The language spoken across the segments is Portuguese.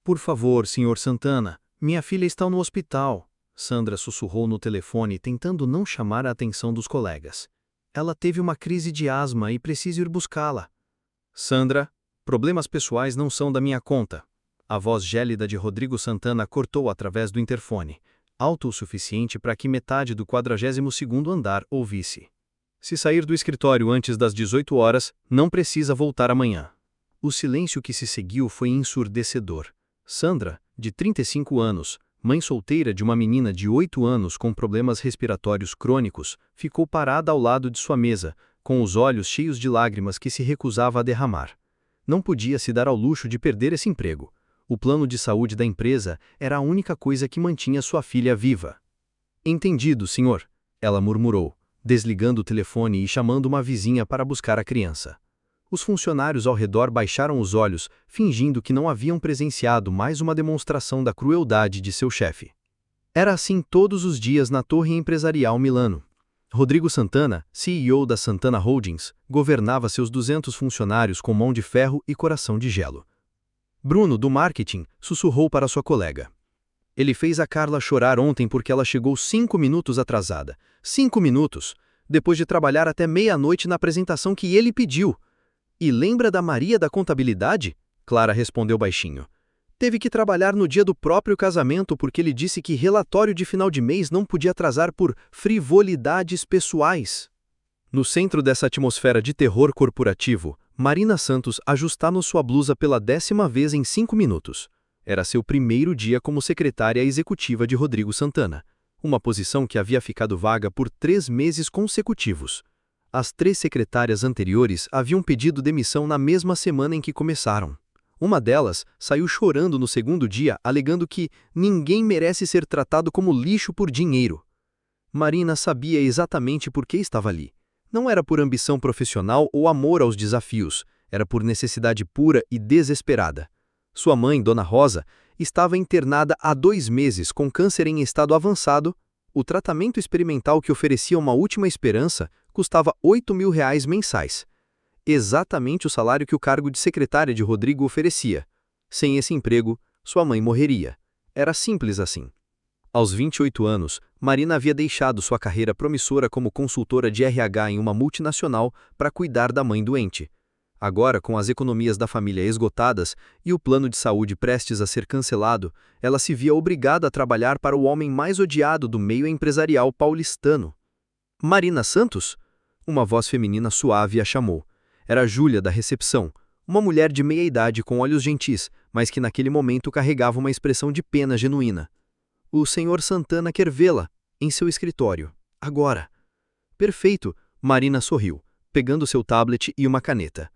Por favor, Sr. Santana, minha filha está no hospital. Sandra sussurrou no telefone, tentando não chamar a atenção dos colegas. Ela teve uma crise de asma e preciso ir buscá-la. Sandra, problemas pessoais não são da minha conta. A voz gélida de Rodrigo Santana cortou através do interfone, alto o suficiente para que metade do 42º andar ouvisse. Se sair do escritório antes das 18 horas, não precisa voltar amanhã. O silêncio que se seguiu foi ensurdecedor. Sandra, de 35 anos, mãe solteira de uma menina de 8 anos com problemas respiratórios crônicos, ficou parada ao lado de sua mesa, com os olhos cheios de lágrimas que se recusava a derramar. Não podia se dar ao luxo de perder esse emprego. O plano de saúde da empresa era a única coisa que mantinha sua filha viva. Entendido, senhor, ela murmurou, desligando o telefone e chamando uma vizinha para buscar a criança. Os funcionários ao redor baixaram os olhos, fingindo que não haviam presenciado mais uma demonstração da crueldade de seu chefe. Era assim todos os dias na Torre Empresarial Milano. Rodrigo Santana, CEO da Santana Holdings, governava seus 200 funcionários com mão de ferro e coração de gelo. Bruno, do marketing, sussurrou para sua colega. Ele fez a Carla chorar ontem porque ela chegou 5 minutos atrasada. 5 minutos! Depois de trabalhar até meia-noite na apresentação que ele pediu. E lembra da Maria da contabilidade? Clara respondeu baixinho. Teve que trabalhar no dia do próprio casamento porque ele disse que relatório de final de mês não podia atrasar por frivolidades pessoais. No centro dessa atmosfera de terror corporativo, Marina Santos ajustava sua blusa pela 10ª vez em 5 minutos. Era seu primeiro dia como secretária executiva de Rodrigo Santana, uma posição que havia ficado vaga por 3 meses consecutivos. As 3 secretárias anteriores haviam pedido demissão na mesma semana em que começaram. Uma delas saiu chorando no 2º dia, alegando que ninguém merece ser tratado como lixo por dinheiro. Marina sabia exatamente por que estava ali. Não era por ambição profissional ou amor aos desafios, era por necessidade pura e desesperada. Sua mãe, Dona Rosa, estava internada há 2 meses com câncer em estado avançado. O tratamento experimental que oferecia uma última esperança custava R$ 8.000 mensais. Exatamente o salário que o cargo de secretária de Rodrigo oferecia. Sem esse emprego, sua mãe morreria. Era simples assim. Aos 28 anos, Marina havia deixado sua carreira promissora como consultora de RH em uma multinacional para cuidar da mãe doente. Agora, com as economias da família esgotadas e o plano de saúde prestes a ser cancelado, ela se via obrigada a trabalhar para o homem mais odiado do meio empresarial paulistano. Marina Santos? Uma voz feminina suave a chamou. Era Júlia, da recepção, uma mulher de meia idade com olhos gentis, mas que naquele momento carregava uma expressão de pena genuína. O Sr. Santana quer vê-la, em seu escritório. Agora. Perfeito, Marina sorriu, pegando seu tablet e uma caneta.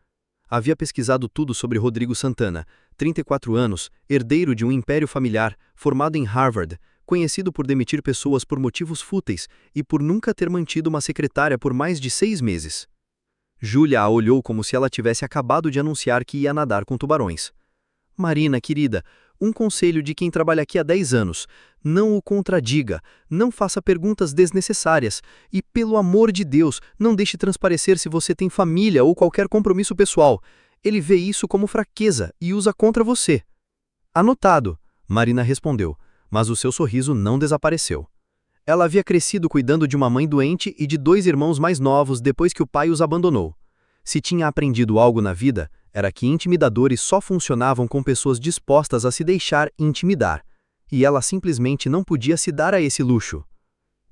Havia pesquisado tudo sobre Rodrigo Santana, 34 anos, herdeiro de um império familiar, formado em Harvard, conhecido por demitir pessoas por motivos fúteis e por nunca ter mantido uma secretária por mais de 6 meses. Júlia a olhou como se ela tivesse acabado de anunciar que ia nadar com tubarões. Marina, querida, um conselho de quem trabalha aqui há 10 anos. Não o contradiga, não faça perguntas desnecessárias e, pelo amor de Deus, não deixe transparecer se você tem família ou qualquer compromisso pessoal. Ele vê isso como fraqueza e usa contra você. Anotado, Marina respondeu, mas o seu sorriso não desapareceu. Ela havia crescido cuidando de uma mãe doente e de 2 irmãos mais novos depois que o pai os abandonou. Se tinha aprendido algo na vida, era que intimidadores só funcionavam com pessoas dispostas a se deixar intimidar, e ela simplesmente não podia se dar a esse luxo.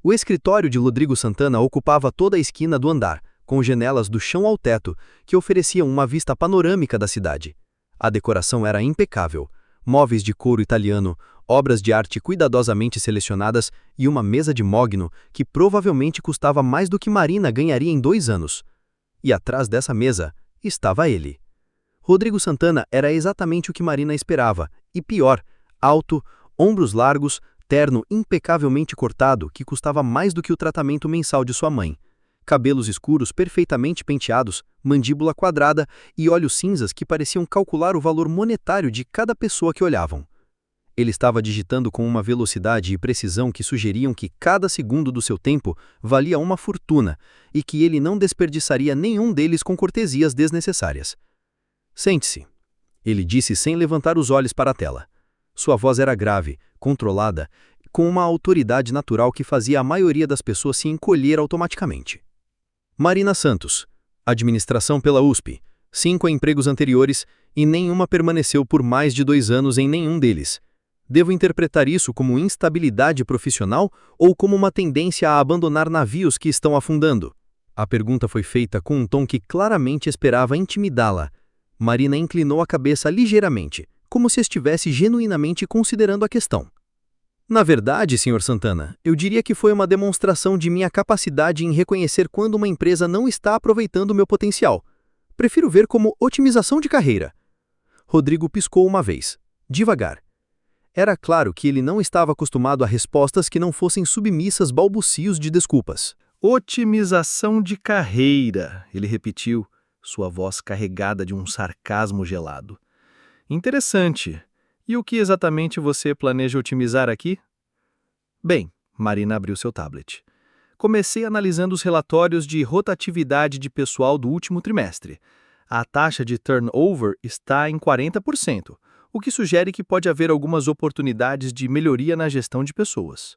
O escritório de Rodrigo Santana ocupava toda a esquina do andar, com janelas do chão ao teto, que ofereciam uma vista panorâmica da cidade. A decoração era impecável, móveis de couro italiano, obras de arte cuidadosamente selecionadas e uma mesa de mogno que provavelmente custava mais do que Marina ganharia em 2 anos. E atrás dessa mesa estava ele. Rodrigo Santana era exatamente o que Marina esperava, e pior, alto, ombros largos, terno impecavelmente cortado que custava mais do que o tratamento mensal de sua mãe. Cabelos escuros perfeitamente penteados, mandíbula quadrada e olhos cinzas que pareciam calcular o valor monetário de cada pessoa que olhavam. Ele estava digitando com uma velocidade e precisão que sugeriam que cada segundo do seu tempo valia uma fortuna e que ele não desperdiçaria nenhum deles com cortesias desnecessárias. Sente-se, ele disse sem levantar os olhos para a tela. Sua voz era grave, controlada, com uma autoridade natural que fazia a maioria das pessoas se encolher automaticamente. Marina Santos. Administração pela USP. 5 empregos anteriores e nenhuma permaneceu por mais de 2 anos em nenhum deles. Devo interpretar isso como instabilidade profissional ou como uma tendência a abandonar navios que estão afundando? A pergunta foi feita com um tom que claramente esperava intimidá-la. Marina inclinou a cabeça ligeiramente, como se estivesse genuinamente considerando a questão. Na verdade, Sr. Santana, eu diria que foi uma demonstração de minha capacidade em reconhecer quando uma empresa não está aproveitando meu potencial. Prefiro ver como otimização de carreira. Rodrigo piscou uma vez, devagar. Era claro que ele não estava acostumado a respostas que não fossem submissas balbucios de desculpas. Otimização de carreira, ele repetiu, sua voz carregada de um sarcasmo gelado. Interessante. E o que exatamente você planeja otimizar aqui? Bem, Marina abriu seu tablet. Comecei analisando os relatórios de rotatividade de pessoal do último trimestre. A taxa de turnover está em 40%, o que sugere que pode haver algumas oportunidades de melhoria na gestão de pessoas.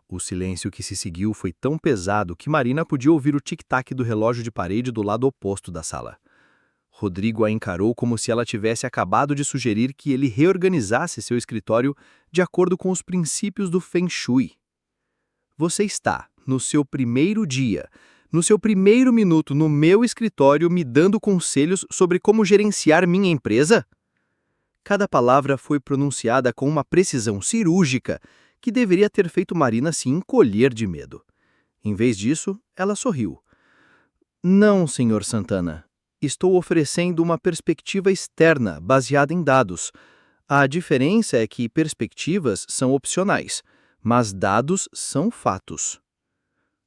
O silêncio que se seguiu foi tão pesado que Marina podia ouvir o tic-tac do relógio de parede do lado oposto da sala. Rodrigo a encarou como se ela tivesse acabado de sugerir que ele reorganizasse seu escritório de acordo com os princípios do Feng Shui. Você está, no seu primeiro dia, no seu primeiro minuto no meu escritório me dando conselhos sobre como gerenciar minha empresa? Cada palavra foi pronunciada com uma precisão cirúrgica que deveria ter feito Marina se encolher de medo. Em vez disso, ela sorriu. Não, Sr. Santana. Estou oferecendo uma perspectiva externa, baseada em dados. A diferença é que perspectivas são opcionais, mas dados são fatos.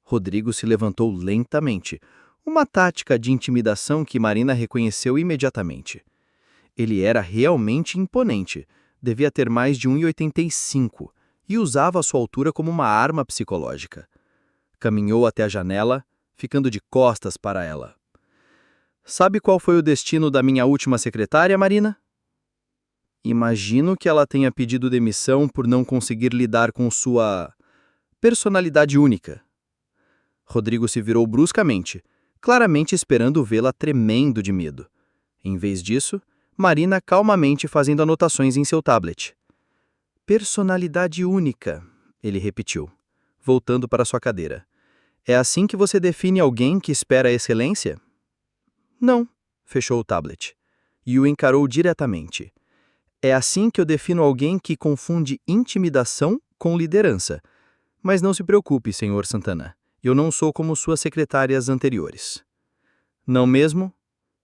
Rodrigo se levantou lentamente, uma tática de intimidação que Marina reconheceu imediatamente. Ele era realmente imponente, devia ter mais de 1,85 e usava a sua altura como uma arma psicológica. Caminhou até a janela, ficando de costas para ela. Sabe qual foi o destino da minha última secretária, Marina? Imagino que ela tenha pedido demissão por não conseguir lidar com sua personalidade única. Rodrigo se virou bruscamente, claramente esperando vê-la tremendo de medo. Em vez disso, Marina calmamente fazendo anotações em seu tablet. Personalidade única, ele repetiu, voltando para sua cadeira. É assim que você define alguém que espera excelência? Não, fechou o tablet. E o encarou diretamente. É assim que eu defino alguém que confunde intimidação com liderança. Mas não se preocupe, Sr. Santana. Eu não sou como suas secretárias anteriores. Não mesmo?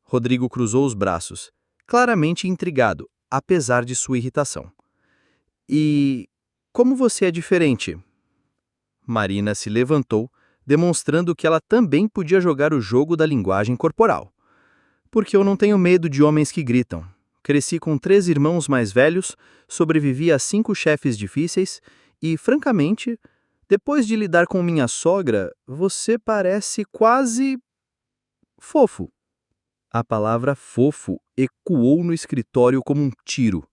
Rodrigo cruzou os braços, claramente intrigado, apesar de sua irritação. E como você é diferente? Marina se levantou, demonstrando que ela também podia jogar o jogo da linguagem corporal. Porque eu não tenho medo de homens que gritam. Cresci com 3 irmãos mais velhos, sobrevivi a 5 chefes difíceis e, francamente, depois de lidar com minha sogra, você parece quase fofo. A palavra fofo ecoou no escritório como um tiro.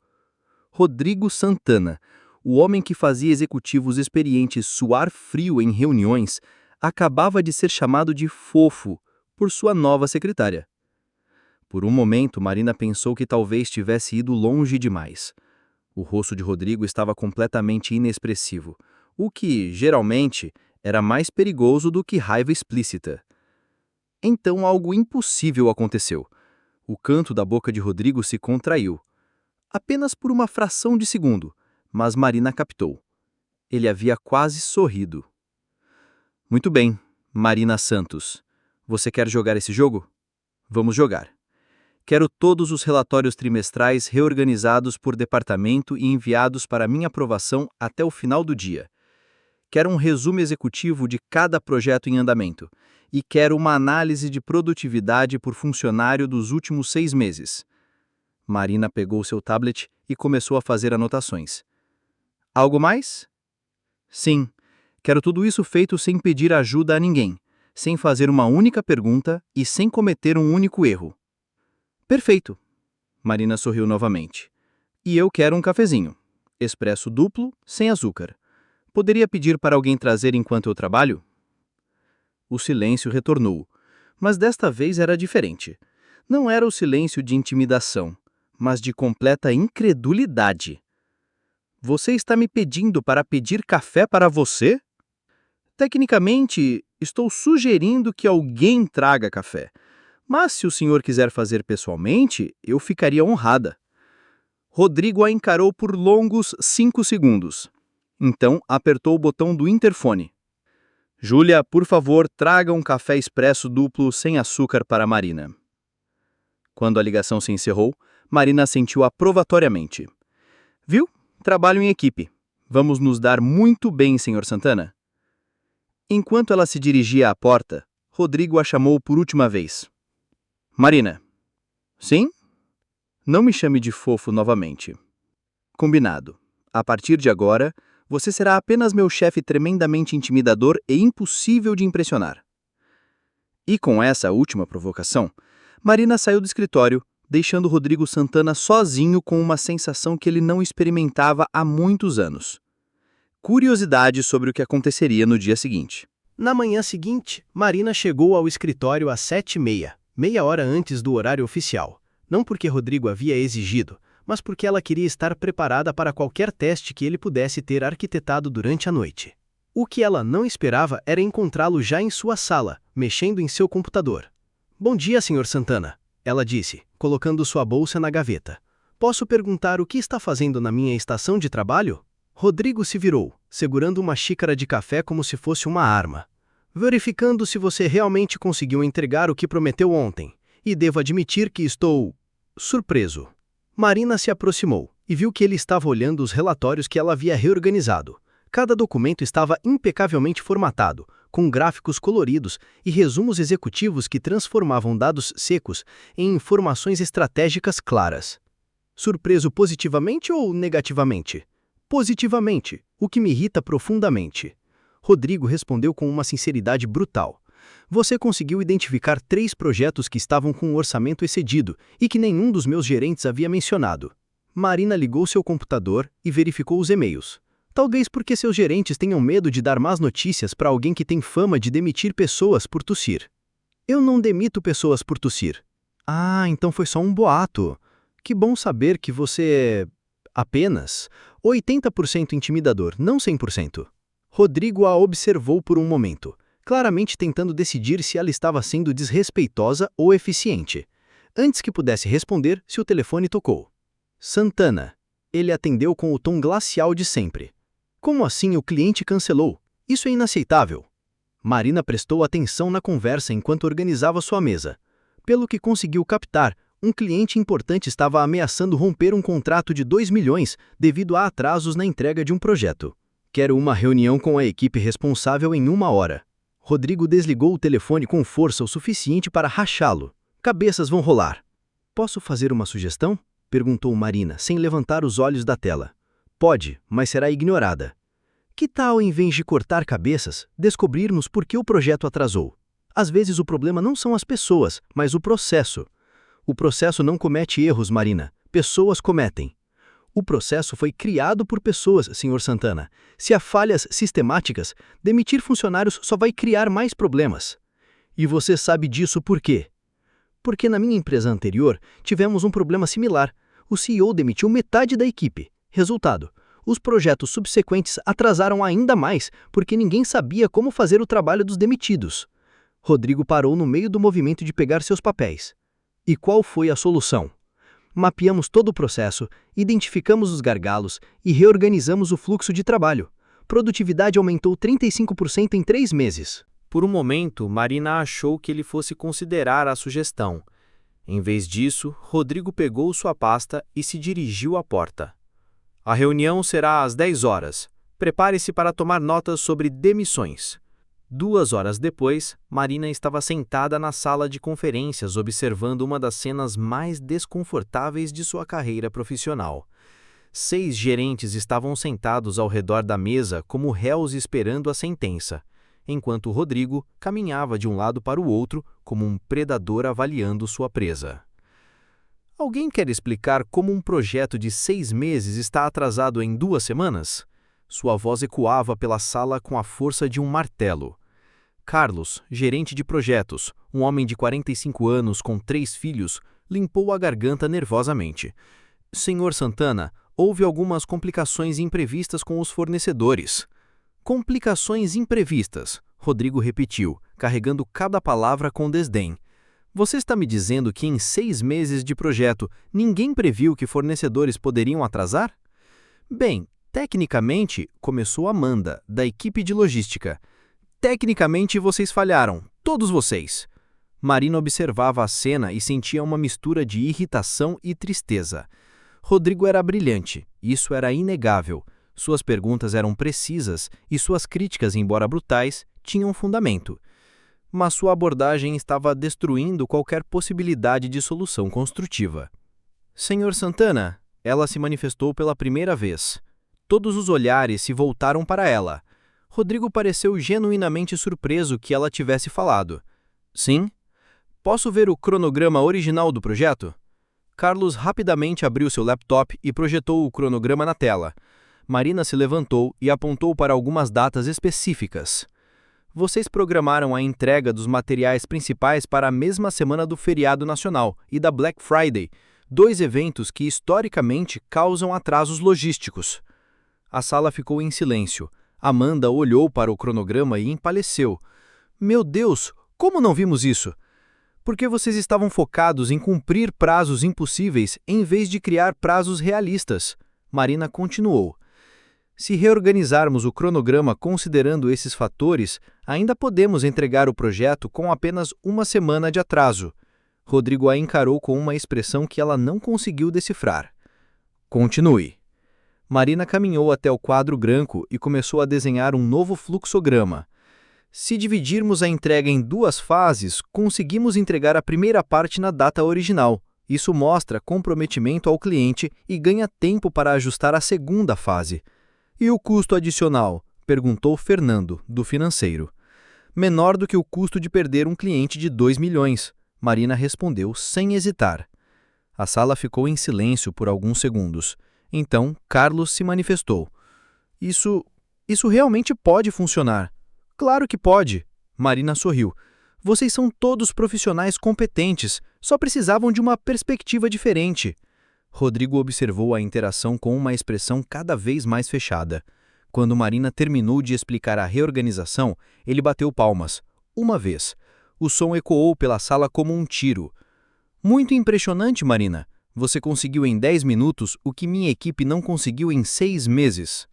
Rodrigo Santana, o homem que fazia executivos experientes suar frio em reuniões, acabava de ser chamado de fofo por sua nova secretária. Por um momento, Marina pensou que talvez tivesse ido longe demais. O rosto de Rodrigo estava completamente inexpressivo, o que, geralmente, era mais perigoso do que raiva explícita. Então algo impossível aconteceu. O canto da boca de Rodrigo se contraiu. Apenas por uma fração de segundo, mas Marina captou. Ele havia quase sorrido. Muito bem, Marina Santos. Você quer jogar esse jogo? Vamos jogar. Quero todos os relatórios trimestrais reorganizados por departamento e enviados para minha aprovação até o final do dia. Quero um resumo executivo de cada projeto em andamento. E quero uma análise de produtividade por funcionário dos últimos 6 meses. Marina pegou seu tablet e começou a fazer anotações. Algo mais? Sim. Quero tudo isso feito sem pedir ajuda a ninguém, sem fazer uma única pergunta e sem cometer um único erro. Perfeito. Marina sorriu novamente. E eu quero um cafezinho. expresso duplo, sem açúcar. Poderia pedir para alguém trazer enquanto eu trabalho? O silêncio retornou, mas desta vez era diferente. Não era o silêncio de intimidação, mas de completa incredulidade. Você está me pedindo para pedir café para você? Tecnicamente, estou sugerindo que alguém traga café. Mas se o senhor quiser fazer pessoalmente, eu ficaria honrada. Rodrigo a encarou por longos 5 segundos. Então, apertou o botão do interfone. Júlia, por favor, traga um café expresso duplo sem açúcar para Marina. Quando a ligação se encerrou, Marina assentiu aprovatoriamente. Viu? Trabalho em equipe. Vamos nos dar muito bem, Sr. Santana. Enquanto ela se dirigia à porta, Rodrigo a chamou por última vez. Marina. Sim? Não me chame de fofo novamente. Combinado. A partir de agora, você será apenas meu chefe tremendamente intimidador e impossível de impressionar. E com essa última provocação, Marina saiu do escritório, deixando Rodrigo Santana sozinho com uma sensação que ele não experimentava há muitos anos. Curiosidade sobre o que aconteceria no dia seguinte. Na manhã seguinte, Marina chegou ao escritório às 7h30, meia hora antes do horário oficial. Não porque Rodrigo havia exigido, mas porque ela queria estar preparada para qualquer teste que ele pudesse ter arquitetado durante a noite. O que ela não esperava era encontrá-lo já em sua sala, mexendo em seu computador. Bom dia, Sr. Santana, ela disse, colocando sua bolsa na gaveta. Posso perguntar o que está fazendo na minha estação de trabalho? Rodrigo se virou, segurando uma xícara de café como se fosse uma arma. Verificando se você realmente conseguiu entregar o que prometeu ontem, e devo admitir que estou surpreso. Marina se aproximou e viu que ele estava olhando os relatórios que ela havia reorganizado. Cada documento estava impecavelmente formatado, com gráficos coloridos e resumos executivos que transformavam dados secos em informações estratégicas claras. Surpreso positivamente ou negativamente? Positivamente, o que me irrita profundamente. Rodrigo respondeu com uma sinceridade brutal. Você conseguiu identificar 3 projetos que estavam com um orçamento excedido e que nenhum dos meus gerentes havia mencionado. Marina ligou seu computador e verificou os e-mails. Talvez porque seus gerentes tenham medo de dar más notícias para alguém que tem fama de demitir pessoas por tossir. Eu não demito pessoas por tossir. Ah, então foi só um boato. Que bom saber que você é apenas 80% intimidador, não 100%. Rodrigo a observou por um momento, claramente tentando decidir se ela estava sendo desrespeitosa ou eficiente. Antes que pudesse responder, seu telefone tocou. Santana. Ele atendeu com o tom glacial de sempre. Como assim o cliente cancelou? Isso é inaceitável. Marina prestou atenção na conversa enquanto organizava sua mesa. Pelo que conseguiu captar, um cliente importante estava ameaçando romper um contrato de 2 milhões devido a atrasos na entrega de um projeto. Quero uma reunião com a equipe responsável em 1 hora. Rodrigo desligou o telefone com força o suficiente para rachá-lo. Cabeças vão rolar. Posso fazer uma sugestão? Perguntou Marina, sem levantar os olhos da tela. Pode, mas será ignorada. Que tal, em vez de cortar cabeças, descobrirmos por que o projeto atrasou? Às vezes o problema não são as pessoas, mas o processo. O processo não comete erros, Marina. Pessoas cometem. O processo foi criado por pessoas, Sr. Santana. Se há falhas sistemáticas, demitir funcionários só vai criar mais problemas. E você sabe disso por quê? Porque na minha empresa anterior, tivemos um problema similar. O CEO demitiu metade da equipe. Resultado, os projetos subsequentes atrasaram ainda mais porque ninguém sabia como fazer o trabalho dos demitidos. Rodrigo parou no meio do movimento de pegar seus papéis. E qual foi a solução? Mapeamos todo o processo, identificamos os gargalos e reorganizamos o fluxo de trabalho. Produtividade aumentou 35% em 3 meses. Por um momento, Marina achou que ele fosse considerar a sugestão. Em vez disso, Rodrigo pegou sua pasta e se dirigiu à porta. A reunião será às 10 horas. Prepare-se para tomar notas sobre demissões. 2 horas depois, Marina estava sentada na sala de conferências observando uma das cenas mais desconfortáveis de sua carreira profissional. 6 gerentes estavam sentados ao redor da mesa como réus esperando a sentença, enquanto Rodrigo caminhava de um lado para o outro como um predador avaliando sua presa. Alguém quer explicar como um projeto de 6 meses está atrasado em 2 semanas? Sua voz ecoava pela sala com a força de um martelo. Carlos, gerente de projetos, um homem de 45 anos com 3 filhos, limpou a garganta nervosamente. Senhor Santana, houve algumas complicações imprevistas com os fornecedores. Complicações imprevistas, Rodrigo repetiu, carregando cada palavra com desdém. Você está me dizendo que em 6 meses de projeto ninguém previu que fornecedores poderiam atrasar? Bem, tecnicamente, começou Amanda, da equipe de logística. Tecnicamente vocês falharam, todos vocês. Marina observava a cena e sentia uma mistura de irritação e tristeza. Rodrigo era brilhante, isso era inegável. Suas perguntas eram precisas e suas críticas, embora brutais, tinham fundamento. Mas sua abordagem estava destruindo qualquer possibilidade de solução construtiva. Senhor Santana, ela se manifestou pela primeira vez. Todos os olhares se voltaram para ela. Rodrigo pareceu genuinamente surpreso que ela tivesse falado. Sim? Posso ver o cronograma original do projeto? Carlos rapidamente abriu seu laptop e projetou o cronograma na tela. Marina se levantou e apontou para algumas datas específicas. Vocês programaram a entrega dos materiais principais para a mesma semana do feriado nacional e da Black Friday, 2 eventos que historicamente causam atrasos logísticos. A sala ficou em silêncio. Amanda olhou para o cronograma e empalideceu. Meu Deus, como não vimos isso? Porque vocês estavam focados em cumprir prazos impossíveis em vez de criar prazos realistas. Marina continuou. Se reorganizarmos o cronograma considerando esses fatores, ainda podemos entregar o projeto com apenas 1 semana de atraso. Rodrigo a encarou com uma expressão que ela não conseguiu decifrar. Continue. Marina caminhou até o quadro branco e começou a desenhar um novo fluxograma. Se dividirmos a entrega em 2 fases, conseguimos entregar a primeira parte na data original. Isso mostra comprometimento ao cliente e ganha tempo para ajustar a segunda fase. E o custo adicional? Perguntou Fernando, do financeiro. Menor do que o custo de perder um cliente de 2 milhões. Marina respondeu sem hesitar. A sala ficou em silêncio por alguns segundos. Então, Carlos se manifestou. Isso realmente pode funcionar. Claro que pode. Marina sorriu. Vocês são todos profissionais competentes, só precisavam de uma perspectiva diferente. Rodrigo observou a interação com uma expressão cada vez mais fechada. Quando Marina terminou de explicar a reorganização, ele bateu palmas. Uma vez. O som ecoou pela sala como um tiro. Muito impressionante, Marina. Você conseguiu em 10 minutos o que minha equipe não conseguiu em 6 meses.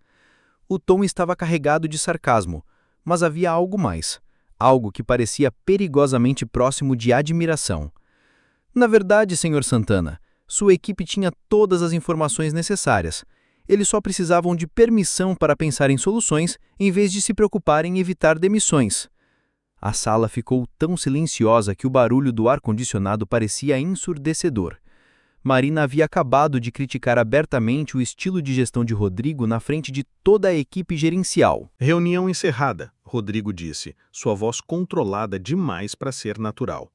O tom estava carregado de sarcasmo, mas havia algo mais. Algo que parecia perigosamente próximo de admiração. Na verdade, Sr. Santana, sua equipe tinha todas as informações necessárias. Eles só precisavam de permissão para pensar em soluções, em vez de se preocupar em evitar demissões. A sala ficou tão silenciosa que o barulho do ar-condicionado parecia ensurdecedor. Marina havia acabado de criticar abertamente o estilo de gestão de Rodrigo na frente de toda a equipe gerencial. Reunião encerrada, Rodrigo disse, sua voz controlada demais para ser natural.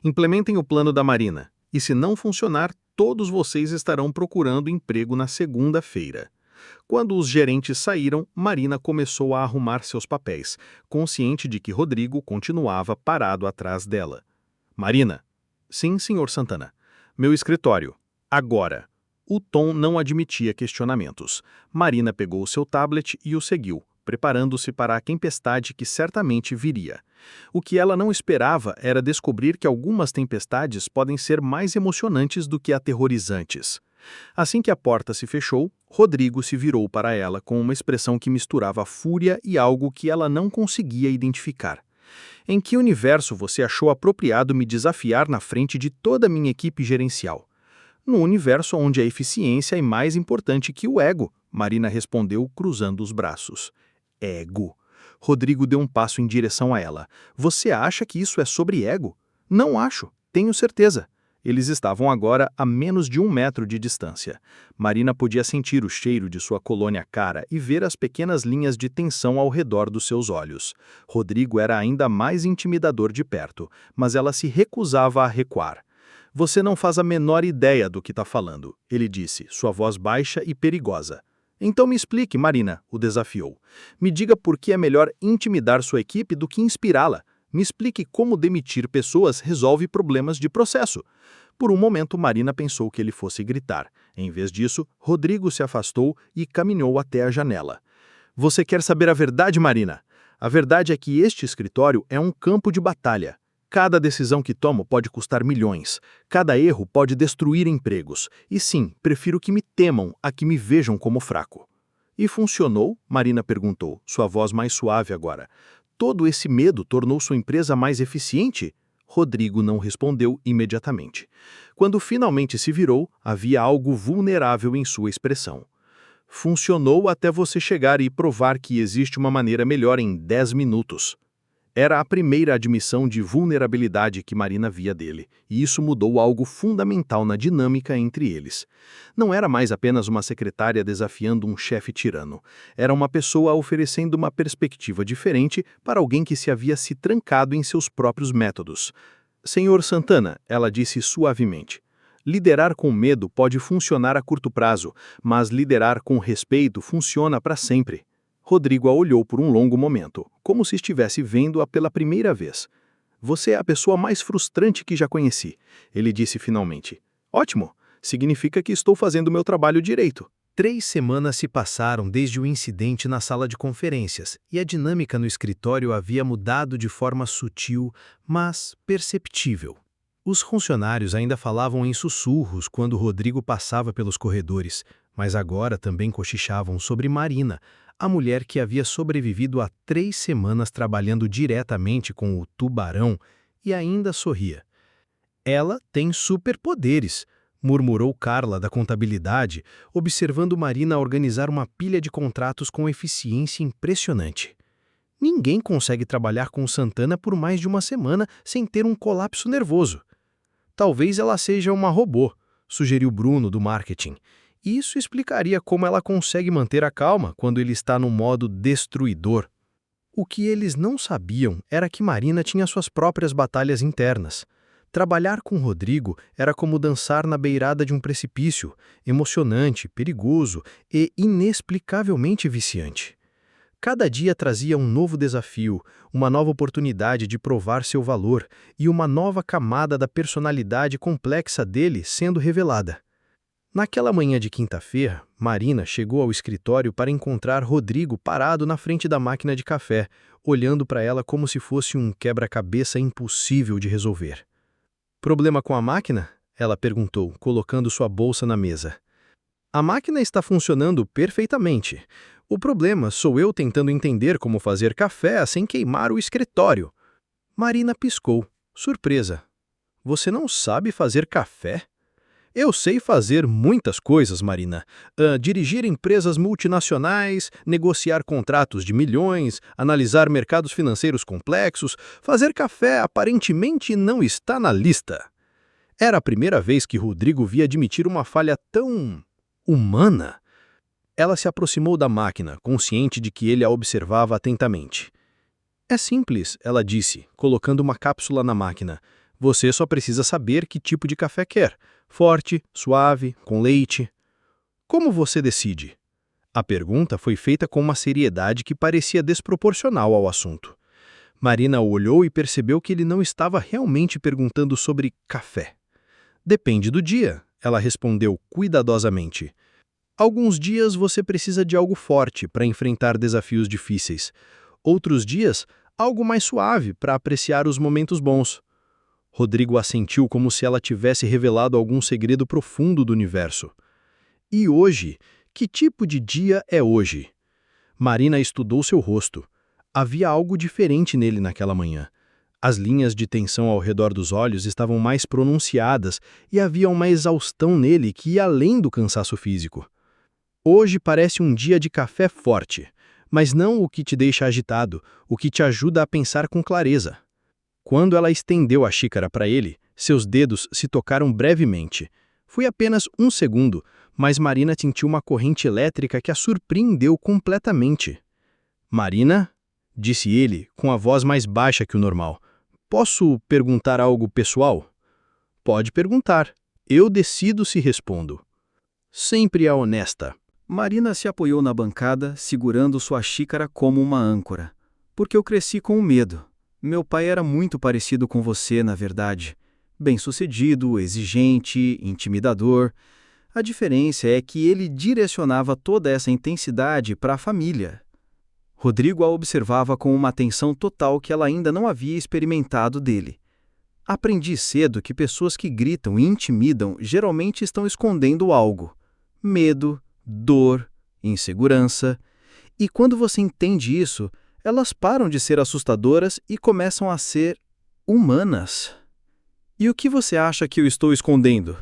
Implementem o plano da Marina, e se não funcionar, todos vocês estarão procurando emprego na segunda-feira. Quando os gerentes saíram, Marina começou a arrumar seus papéis, consciente de que Rodrigo continuava parado atrás dela. Marina. Sim, Sr. Santana. Meu escritório. Agora. O tom não admitia questionamentos. Marina pegou seu tablet e o seguiu, preparando-se para a tempestade que certamente viria. O que ela não esperava era descobrir que algumas tempestades podem ser mais emocionantes do que aterrorizantes. Assim que a porta se fechou, Rodrigo se virou para ela com uma expressão que misturava fúria e algo que ela não conseguia identificar. Em que universo você achou apropriado me desafiar na frente de toda a minha equipe gerencial? No universo onde a eficiência é mais importante que o ego, Marina respondeu, cruzando os braços. Ego. Rodrigo deu um passo em direção a ela. Você acha que isso é sobre ego? Não acho, tenho certeza. Eles estavam agora a menos de 1 metro de distância. Marina podia sentir o cheiro de sua colônia cara e ver as pequenas linhas de tensão ao redor dos seus olhos. Rodrigo era ainda mais intimidador de perto, mas ela se recusava a recuar. Você não faz a menor ideia do que está falando, ele disse, sua voz baixa e perigosa. Então me explique, Marina, o desafiou. Me diga por que é melhor intimidar sua equipe do que inspirá-la. Me explique como demitir pessoas resolve problemas de processo. Por um momento, Marina pensou que ele fosse gritar. Em vez disso, Rodrigo se afastou e caminhou até a janela. Você quer saber a verdade, Marina? A verdade é que este escritório é um campo de batalha. Cada decisão que tomo pode custar milhões. Cada erro pode destruir empregos. E sim, prefiro que me temam a que me vejam como fraco. E funcionou? Marina perguntou, sua voz mais suave agora. Todo esse medo tornou sua empresa mais eficiente? Rodrigo não respondeu imediatamente. Quando finalmente se virou, havia algo vulnerável em sua expressão. Funcionou até você chegar e provar que existe uma maneira melhor em 10 minutos. Era a primeira admissão de vulnerabilidade que Marina via dele, e isso mudou algo fundamental na dinâmica entre eles. Não era mais apenas uma secretária desafiando um chefe tirano. Era uma pessoa oferecendo uma perspectiva diferente para alguém que se havia se trancado em seus próprios métodos. Senhor Santana, ela disse suavemente, liderar com medo pode funcionar a curto prazo, mas liderar com respeito funciona para sempre. Rodrigo a olhou por um longo momento, como se estivesse vendo-a pela primeira vez. Você é a pessoa mais frustrante que já conheci, ele disse finalmente. Ótimo, significa que estou fazendo meu trabalho direito. 3 semanas se passaram desde o incidente na sala de conferências e a dinâmica no escritório havia mudado de forma sutil, mas perceptível. Os funcionários ainda falavam em sussurros quando Rodrigo passava pelos corredores, mas agora também cochichavam sobre Marina, a mulher que havia sobrevivido a 3 semanas trabalhando diretamente com o tubarão e ainda sorria. Ela tem superpoderes, murmurou Carla da contabilidade, observando Marina organizar uma pilha de contratos com eficiência impressionante. Ninguém consegue trabalhar com Santana por mais de uma semana sem ter um colapso nervoso. Talvez ela seja uma robô, sugeriu Bruno do marketing. Isso explicaria como ela consegue manter a calma quando ele está no modo destruidor. O que eles não sabiam era que Marina tinha suas próprias batalhas internas. Trabalhar com Rodrigo era como dançar na beirada de um precipício, emocionante, perigoso e inexplicavelmente viciante. Cada dia trazia um novo desafio, uma nova oportunidade de provar seu valor e uma nova camada da personalidade complexa dele sendo revelada. Naquela manhã de quinta-feira, Marina chegou ao escritório para encontrar Rodrigo parado na frente da máquina de café, olhando para ela como se fosse um quebra-cabeça impossível de resolver. Problema com a máquina? Ela perguntou, colocando sua bolsa na mesa. A máquina está funcionando perfeitamente. O problema sou eu tentando entender como fazer café sem queimar o escritório. Marina piscou, surpresa. Você não sabe fazer café? Eu sei fazer muitas coisas, Marina. Dirigir empresas multinacionais, negociar contratos de milhões, analisar mercados financeiros complexos. Fazer café aparentemente não está na lista. Era a primeira vez que Rodrigo via admitir uma falha tão humana. Ela se aproximou da máquina, consciente de que ele a observava atentamente. É simples, ela disse, colocando uma cápsula na máquina. Você só precisa saber que tipo de café quer. Forte, suave, com leite. Como você decide? A pergunta foi feita com uma seriedade que parecia desproporcional ao assunto. Marina o olhou e percebeu que ele não estava realmente perguntando sobre café. Depende do dia, ela respondeu cuidadosamente. Alguns dias você precisa de algo forte para enfrentar desafios difíceis. Outros dias, algo mais suave para apreciar os momentos bons. Rodrigo assentiu como se ela tivesse revelado algum segredo profundo do universo. E hoje? Que tipo de dia é hoje? Marina estudou seu rosto. Havia algo diferente nele naquela manhã. As linhas de tensão ao redor dos olhos estavam mais pronunciadas e havia uma exaustão nele que ia além do cansaço físico. Hoje parece um dia de café forte, mas não o que te deixa agitado, o que te ajuda a pensar com clareza. Quando ela estendeu a xícara para ele, seus dedos se tocaram brevemente. Foi apenas um segundo, mas Marina sentiu uma corrente elétrica que a surpreendeu completamente. Marina, disse ele, com a voz mais baixa que o normal, posso perguntar algo pessoal? Pode perguntar. Eu decido se respondo. Sempre a honesta. Marina se apoiou na bancada, segurando sua xícara como uma âncora. Porque eu cresci com o medo. Meu pai era muito parecido com você, na verdade. Bem-sucedido, exigente, intimidador. A diferença é que ele direcionava toda essa intensidade para a família. Rodrigo a observava com uma atenção total que ela ainda não havia experimentado dele. Aprendi cedo que pessoas que gritam e intimidam geralmente estão escondendo algo. Medo, dor, insegurança. E quando você entende isso, elas param de ser assustadoras e começam a ser humanas. E o que você acha que eu estou escondendo?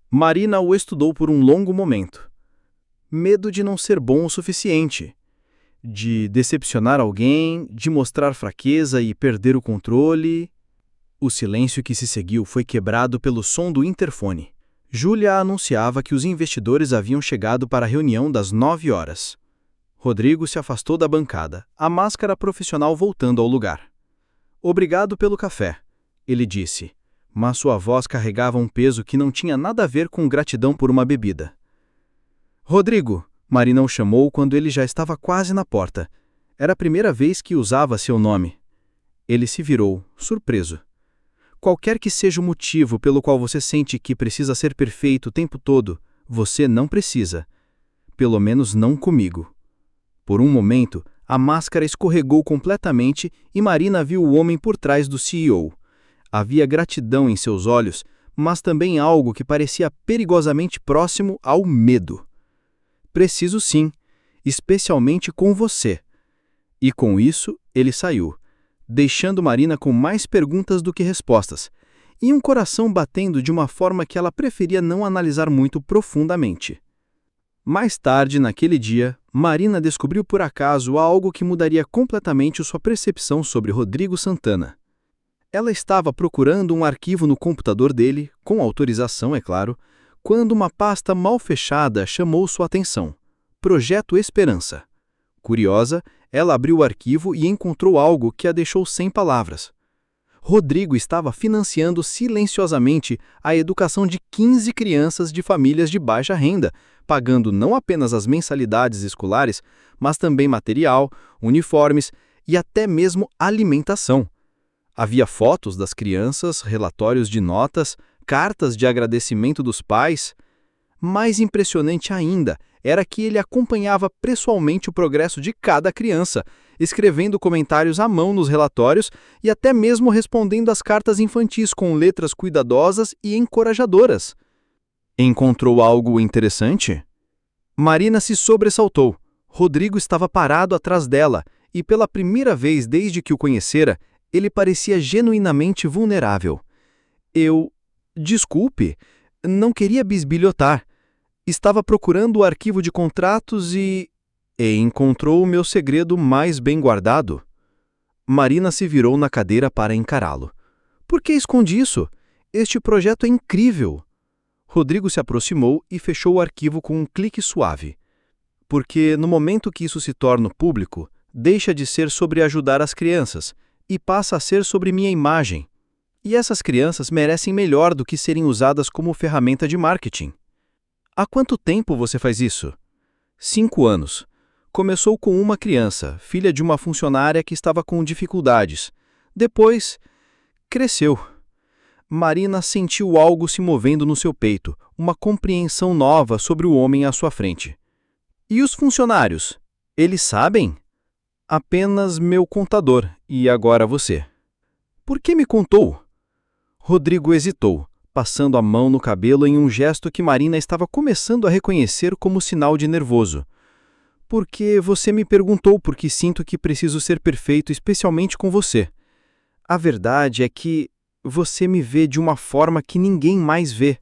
Marina o estudou por um longo momento. Medo de não ser bom o suficiente. De decepcionar alguém, de mostrar fraqueza e perder o controle. O silêncio que se seguiu foi quebrado pelo som do interfone. Júlia anunciava que os investidores haviam chegado para a reunião das 9 horas. Rodrigo se afastou da bancada, a máscara profissional voltando ao lugar. Obrigado pelo café, ele disse, mas sua voz carregava um peso que não tinha nada a ver com gratidão por uma bebida. Rodrigo, Marina o chamou quando ele já estava quase na porta. Era a primeira vez que usava seu nome. Ele se virou, surpreso. Qualquer que seja o motivo pelo qual você sente que precisa ser perfeito o tempo todo, você não precisa. Pelo menos não comigo. Por um momento, a máscara escorregou completamente e Marina viu o homem por trás do CEO. Havia gratidão em seus olhos, mas também algo que parecia perigosamente próximo ao medo. Preciso sim, especialmente com você. E com isso, ele saiu, deixando Marina com mais perguntas do que respostas, e um coração batendo de uma forma que ela preferia não analisar muito profundamente. Mais tarde, naquele dia, Marina descobriu por acaso algo que mudaria completamente sua percepção sobre Rodrigo Santana. Ela estava procurando um arquivo no computador dele, com autorização, é claro, quando uma pasta mal fechada chamou sua atenção. Projeto Esperança. Curiosa, ela abriu o arquivo e encontrou algo que a deixou sem palavras. Rodrigo estava financiando silenciosamente a educação de 15 crianças de famílias de baixa renda, pagando não apenas as mensalidades escolares, mas também material, uniformes e até mesmo alimentação. Havia fotos das crianças, relatórios de notas, cartas de agradecimento dos pais. Mais impressionante ainda era que ele acompanhava pessoalmente o progresso de cada criança, escrevendo comentários à mão nos relatórios e até mesmo respondendo às cartas infantis com letras cuidadosas e encorajadoras. Encontrou algo interessante? Marina se sobressaltou. Rodrigo estava parado atrás dela e, pela primeira vez desde que o conhecera, ele parecia genuinamente vulnerável. Desculpe, não queria bisbilhotar. Estava procurando o arquivo de contratos e encontrou o meu segredo mais bem guardado. Marina se virou na cadeira para encará-lo. Por que esconde isso? Este projeto é incrível. Rodrigo se aproximou e fechou o arquivo com um clique suave. Porque no momento que isso se torna público, deixa de ser sobre ajudar as crianças e passa a ser sobre minha imagem. E essas crianças merecem melhor do que serem usadas como ferramenta de marketing. Há quanto tempo você faz isso? 5 anos. Começou com uma criança, filha de uma funcionária que estava com dificuldades. Depois, cresceu. Marina sentiu algo se movendo no seu peito, uma compreensão nova sobre o homem à sua frente. E os funcionários? Eles sabem? Apenas meu contador, e agora você. Por que me contou? Rodrigo hesitou, passando a mão no cabelo em um gesto que Marina estava começando a reconhecer como sinal de nervoso. Porque você me perguntou porque sinto que preciso ser perfeito, especialmente com você. A verdade é que você me vê de uma forma que ninguém mais vê,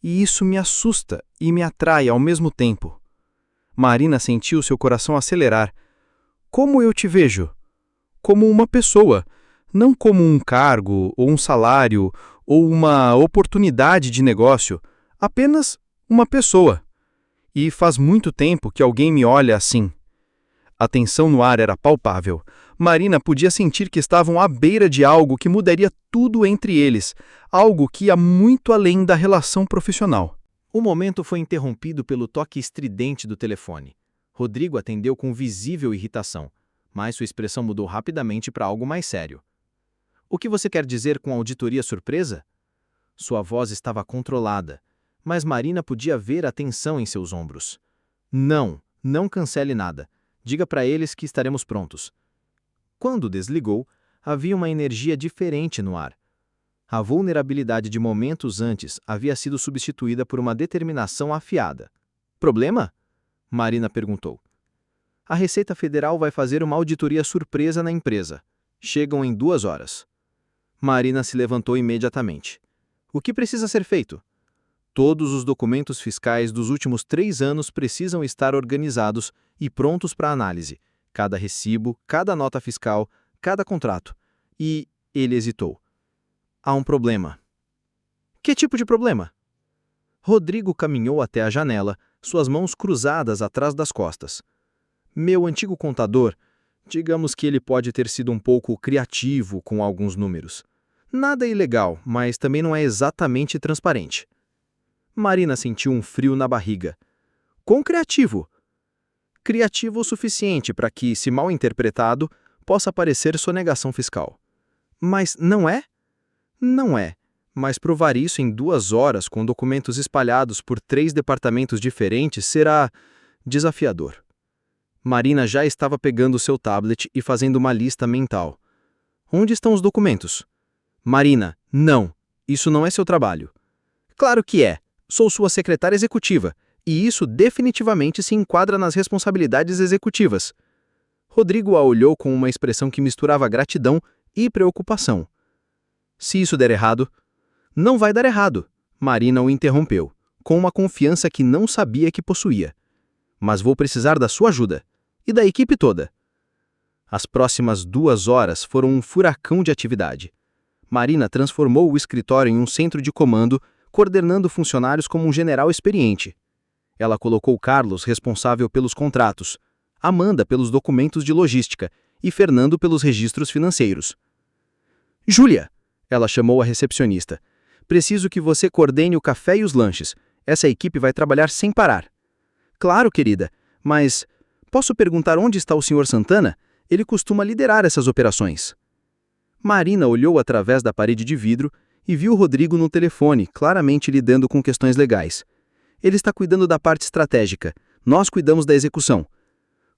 e isso me assusta e me atrai ao mesmo tempo. Marina sentiu seu coração acelerar. Como eu te vejo? Como uma pessoa, não como um cargo ou um salário ou uma oportunidade de negócio, apenas uma pessoa. E faz muito tempo que alguém me olha assim. A tensão no ar era palpável. Marina podia sentir que estavam à beira de algo que mudaria tudo entre eles, algo que ia muito além da relação profissional. O momento foi interrompido pelo toque estridente do telefone. Rodrigo atendeu com visível irritação, mas sua expressão mudou rapidamente para algo mais sério. O que você quer dizer com auditoria surpresa? Sua voz estava controlada, mas Marina podia ver a tensão em seus ombros. Não cancele nada. Diga para eles que estaremos prontos. Quando desligou, havia uma energia diferente no ar. A vulnerabilidade de momentos antes havia sido substituída por uma determinação afiada. Problema? Marina perguntou. A Receita Federal vai fazer uma auditoria surpresa na empresa. Chegam em 2 horas. Marina se levantou imediatamente. O que precisa ser feito? Todos os documentos fiscais dos últimos 3 anos precisam estar organizados e prontos para análise. Cada recibo, cada nota fiscal, cada contrato. E ele hesitou. Há um problema. Que tipo de problema? Rodrigo caminhou até a janela, suas mãos cruzadas atrás das costas. Meu antigo contador, digamos que ele pode ter sido um pouco criativo com alguns números. Nada ilegal, mas também não é exatamente transparente. Marina sentiu um frio na barriga. Quão criativo? Criativo o suficiente para que, se mal interpretado, possa parecer sonegação fiscal. Mas não é? Não é, mas provar isso em 2 horas com documentos espalhados por 3 departamentos diferentes será desafiador. Marina já estava pegando seu tablet e fazendo uma lista mental. Onde estão os documentos? Marina, não, isso não é seu trabalho. Claro que é. Sou sua secretária executiva, e isso definitivamente se enquadra nas responsabilidades executivas. Rodrigo a olhou com uma expressão que misturava gratidão e preocupação. Se isso der errado... Não vai dar errado, Marina o interrompeu, com uma confiança que não sabia que possuía. Mas vou precisar da sua ajuda, e da equipe toda. As próximas 2 horas foram um furacão de atividade. Marina transformou o escritório em um centro de comando, coordenando funcionários como um general experiente. Ela colocou Carlos responsável pelos contratos, Amanda pelos documentos de logística e Fernando pelos registros financeiros. Júlia, ela chamou a recepcionista, preciso que você coordene o café e os lanches. Essa equipe vai trabalhar sem parar. Claro, querida, mas posso perguntar onde está o Sr. Santana? Ele costuma liderar essas operações. Marina olhou através da parede de vidro e viu Rodrigo no telefone, claramente lidando com questões legais. Ele está cuidando da parte estratégica, nós cuidamos da execução.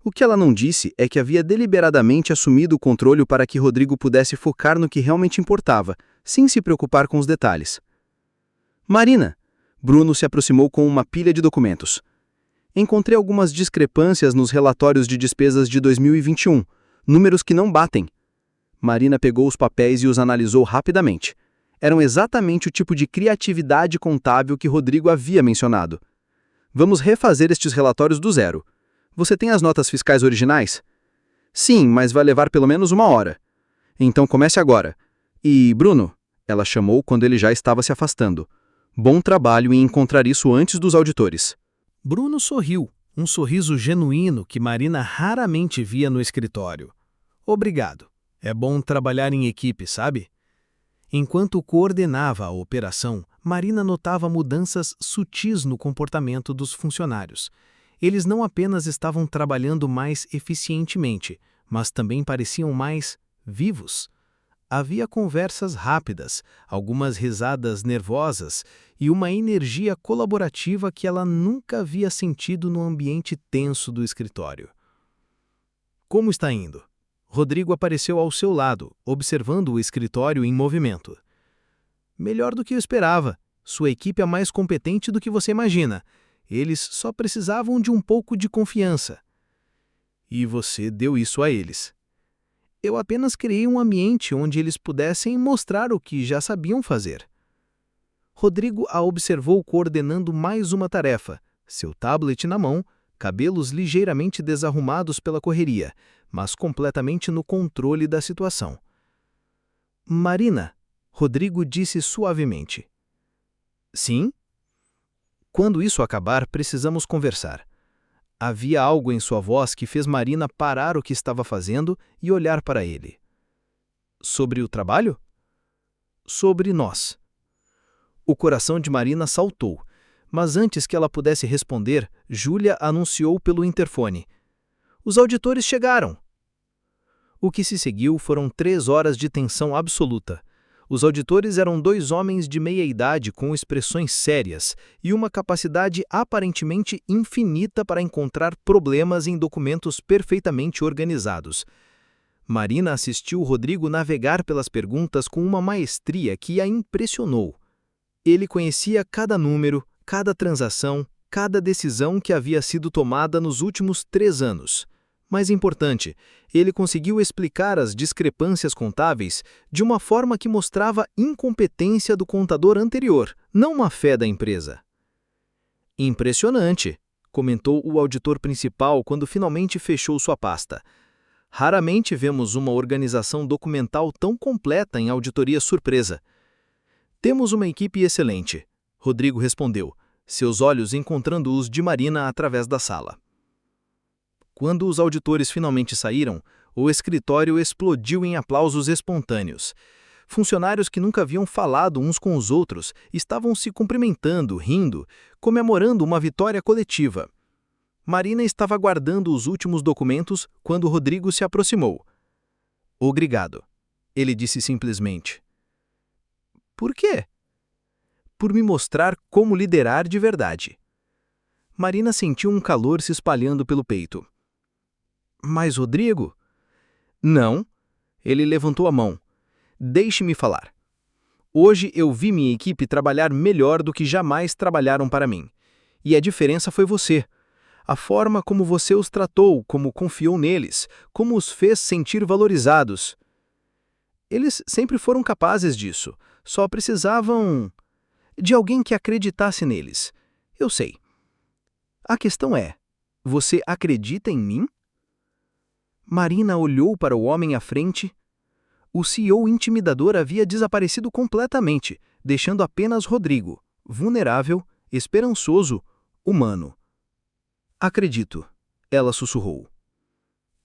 O que ela não disse é que havia deliberadamente assumido o controle para que Rodrigo pudesse focar no que realmente importava, sem se preocupar com os detalhes. Marina, Bruno se aproximou com uma pilha de documentos. Encontrei algumas discrepâncias nos relatórios de despesas de 2021, números que não batem. Marina pegou os papéis e os analisou rapidamente. Eram exatamente o tipo de criatividade contábil que Rodrigo havia mencionado. Vamos refazer estes relatórios do zero. Você tem as notas fiscais originais? Sim, mas vai levar pelo menos 1 hora. Então comece agora. E, Bruno, ela chamou quando ele já estava se afastando. Bom trabalho em encontrar isso antes dos auditores. Bruno sorriu, um sorriso genuíno que Marina raramente via no escritório. Obrigado. É bom trabalhar em equipe, sabe? Enquanto coordenava a operação, Marina notava mudanças sutis no comportamento dos funcionários. Eles não apenas estavam trabalhando mais eficientemente, mas também pareciam mais vivos. Havia conversas rápidas, algumas risadas nervosas e uma energia colaborativa que ela nunca havia sentido no ambiente tenso do escritório. Como está indo? Rodrigo apareceu ao seu lado, observando o escritório em movimento. Melhor do que eu esperava. Sua equipe é mais competente do que você imagina. Eles só precisavam de um pouco de confiança. E você deu isso a eles. Eu apenas criei um ambiente onde eles pudessem mostrar o que já sabiam fazer. Rodrigo a observou coordenando mais uma tarefa, seu tablet na mão, cabelos ligeiramente desarrumados pela correria, mas completamente no controle da situação. Marina, Rodrigo disse suavemente. Sim? Quando isso acabar, precisamos conversar. Havia algo em sua voz que fez Marina parar o que estava fazendo e olhar para ele. Sobre o trabalho? Sobre nós. O coração de Marina saltou, mas antes que ela pudesse responder, Júlia anunciou pelo interfone. Os auditores chegaram! O que se seguiu foram 3 horas de tensão absoluta. Os auditores eram 2 homens de meia idade com expressões sérias e uma capacidade aparentemente infinita para encontrar problemas em documentos perfeitamente organizados. Marina assistiu Rodrigo navegar pelas perguntas com uma maestria que a impressionou. Ele conhecia cada número, cada transação, cada decisão que havia sido tomada nos últimos 3 anos. Mais importante, ele conseguiu explicar as discrepâncias contábeis de uma forma que mostrava incompetência do contador anterior, não má fé da empresa. Impressionante, comentou o auditor principal quando finalmente fechou sua pasta. Raramente vemos uma organização documental tão completa em auditoria surpresa. Temos uma equipe excelente, Rodrigo respondeu, seus olhos encontrando os de Marina através da sala. Quando os auditores finalmente saíram, o escritório explodiu em aplausos espontâneos. Funcionários que nunca haviam falado uns com os outros estavam se cumprimentando, rindo, comemorando uma vitória coletiva. Marina estava guardando os últimos documentos quando Rodrigo se aproximou. Obrigado, ele disse simplesmente. Por quê? Por me mostrar como liderar de verdade. Marina sentiu um calor se espalhando pelo peito. Mas Rodrigo? Não. Ele levantou a mão. Deixe-me falar. Hoje eu vi minha equipe trabalhar melhor do que jamais trabalharam para mim. E a diferença foi você. A forma como você os tratou, como confiou neles, como os fez sentir valorizados. Eles sempre foram capazes disso. Só precisavam de alguém que acreditasse neles. Eu sei. A questão é, você acredita em mim? Marina olhou para o homem à frente. O CEO intimidador havia desaparecido completamente, deixando apenas Rodrigo, vulnerável, esperançoso, humano. Acredito, ela sussurrou.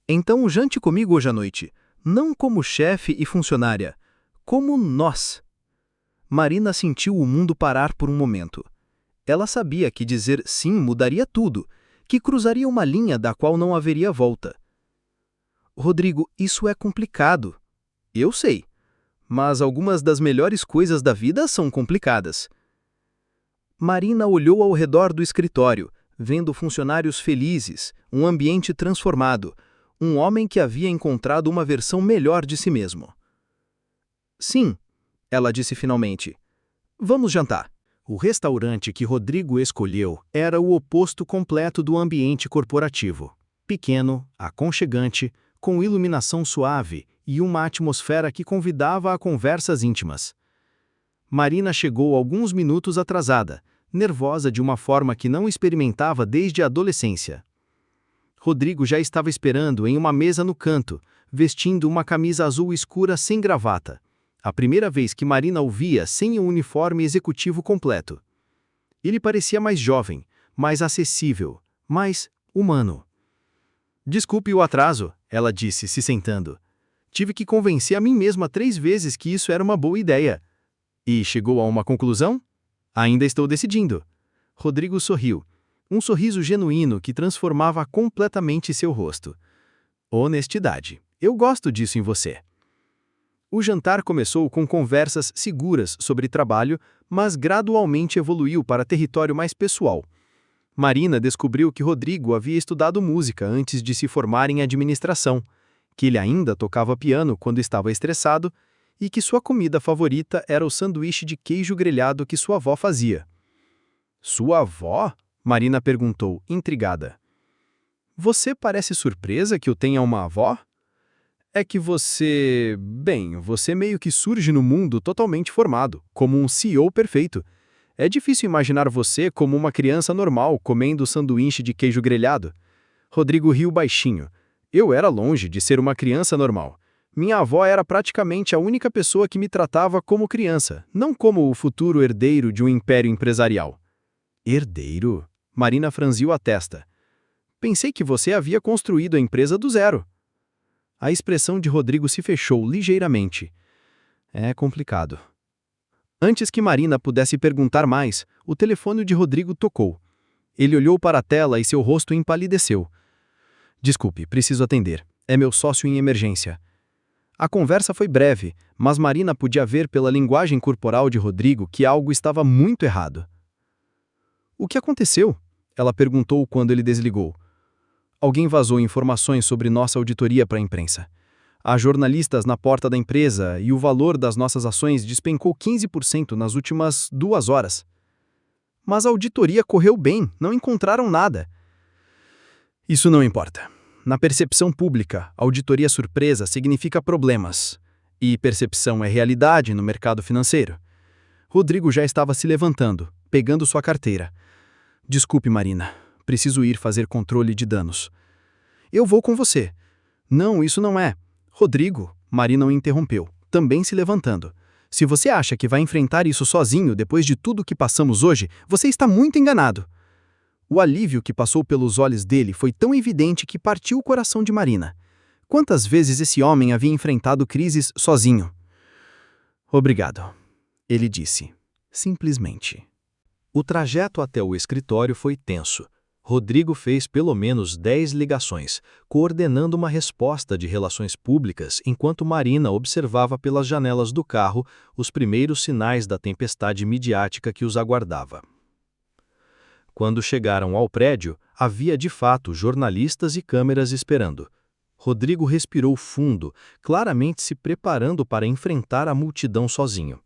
Então jante comigo hoje à noite, não como chefe e funcionária, como nós. Marina sentiu o mundo parar por um momento. Ela sabia que dizer sim mudaria tudo, que cruzaria uma linha da qual não haveria volta. Rodrigo, isso é complicado. Eu sei, mas algumas das melhores coisas da vida são complicadas. Marina olhou ao redor do escritório, vendo funcionários felizes, um ambiente transformado, um homem que havia encontrado uma versão melhor de si mesmo. Sim, ela disse finalmente. Vamos jantar. O restaurante que Rodrigo escolheu era o oposto completo do ambiente corporativo. Pequeno, aconchegante, com iluminação suave e uma atmosfera que convidava a conversas íntimas. Marina chegou alguns minutos atrasada, nervosa de uma forma que não experimentava desde a adolescência. Rodrigo já estava esperando em uma mesa no canto, vestindo uma camisa azul escura sem gravata. A primeira vez que Marina o via sem o uniforme executivo completo. Ele parecia mais jovem, mais acessível, mais humano. Desculpe o atraso, ela disse, se sentando. Tive que convencer a mim mesma 3 vezes que isso era uma boa ideia. E chegou a uma conclusão? Ainda estou decidindo. Rodrigo sorriu. Um sorriso genuíno que transformava completamente seu rosto. Honestidade. Eu gosto disso em você. O jantar começou com conversas seguras sobre trabalho, mas gradualmente evoluiu para território mais pessoal. Marina descobriu que Rodrigo havia estudado música antes de se formar em administração, que ele ainda tocava piano quando estava estressado e que sua comida favorita era o sanduíche de queijo grelhado que sua avó fazia. Sua avó? Marina perguntou, intrigada. Você parece surpresa que eu tenha uma avó? É que você meio que surge no mundo totalmente formado, como um CEO perfeito. É difícil imaginar você como uma criança normal comendo sanduíche de queijo grelhado. Rodrigo riu baixinho. Eu era longe de ser uma criança normal. Minha avó era praticamente a única pessoa que me tratava como criança, não como o futuro herdeiro de um império empresarial. Herdeiro? Marina franziu a testa. Pensei que você havia construído a empresa do zero. A expressão de Rodrigo se fechou ligeiramente. É complicado. Antes que Marina pudesse perguntar mais, o telefone de Rodrigo tocou. Ele olhou para a tela e seu rosto empalideceu. Desculpe, preciso atender. É meu sócio em emergência. A conversa foi breve, mas Marina podia ver pela linguagem corporal de Rodrigo que algo estava muito errado. O que aconteceu? Ela perguntou quando ele desligou. Alguém vazou informações sobre nossa auditoria para a imprensa. Há jornalistas na porta da empresa e o valor das nossas ações despencou 15% nas últimas 2 horas. Mas a auditoria correu bem, não encontraram nada. Isso não importa. Na percepção pública, auditoria surpresa significa problemas. E percepção é realidade no mercado financeiro. Rodrigo já estava se levantando, pegando sua carteira. Desculpe, Marina. Preciso ir fazer controle de danos. Eu vou com você. Não, isso não é. Rodrigo, Marina o interrompeu, também se levantando. Se você acha que vai enfrentar isso sozinho depois de tudo que passamos hoje, você está muito enganado. O alívio que passou pelos olhos dele foi tão evidente que partiu o coração de Marina. Quantas vezes esse homem havia enfrentado crises sozinho? Obrigado, ele disse, simplesmente. O trajeto até o escritório foi tenso. Rodrigo fez pelo menos 10 ligações, coordenando uma resposta de relações públicas enquanto Marina observava pelas janelas do carro os primeiros sinais da tempestade midiática que os aguardava. Quando chegaram ao prédio, havia de fato jornalistas e câmeras esperando. Rodrigo respirou fundo, claramente se preparando para enfrentar a multidão sozinho.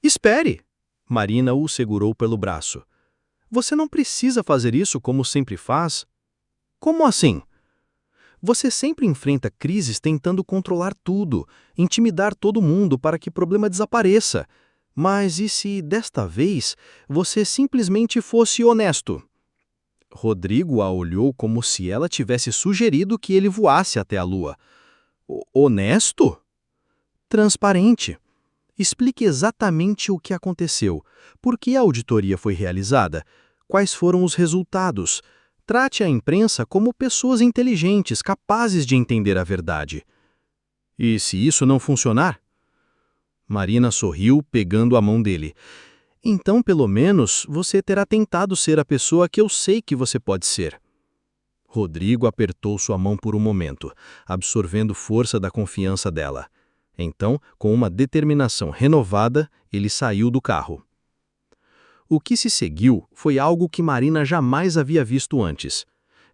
Espere! Marina o segurou pelo braço. Você não precisa fazer isso como sempre faz. Como assim? Você sempre enfrenta crises tentando controlar tudo, intimidar todo mundo para que o problema desapareça. Mas e se, desta vez, você simplesmente fosse honesto? Rodrigo a olhou como se ela tivesse sugerido que ele voasse até a lua. Honesto? Transparente. Explique exatamente o que aconteceu, por que a auditoria foi realizada, quais foram os resultados. Trate a imprensa como pessoas inteligentes, capazes de entender a verdade. E se isso não funcionar? Marina sorriu, pegando a mão dele. Então, pelo menos, você terá tentado ser a pessoa que eu sei que você pode ser. Rodrigo apertou sua mão por um momento, absorvendo força da confiança dela. Então, com uma determinação renovada, ele saiu do carro. O que se seguiu foi algo que Marina jamais havia visto antes.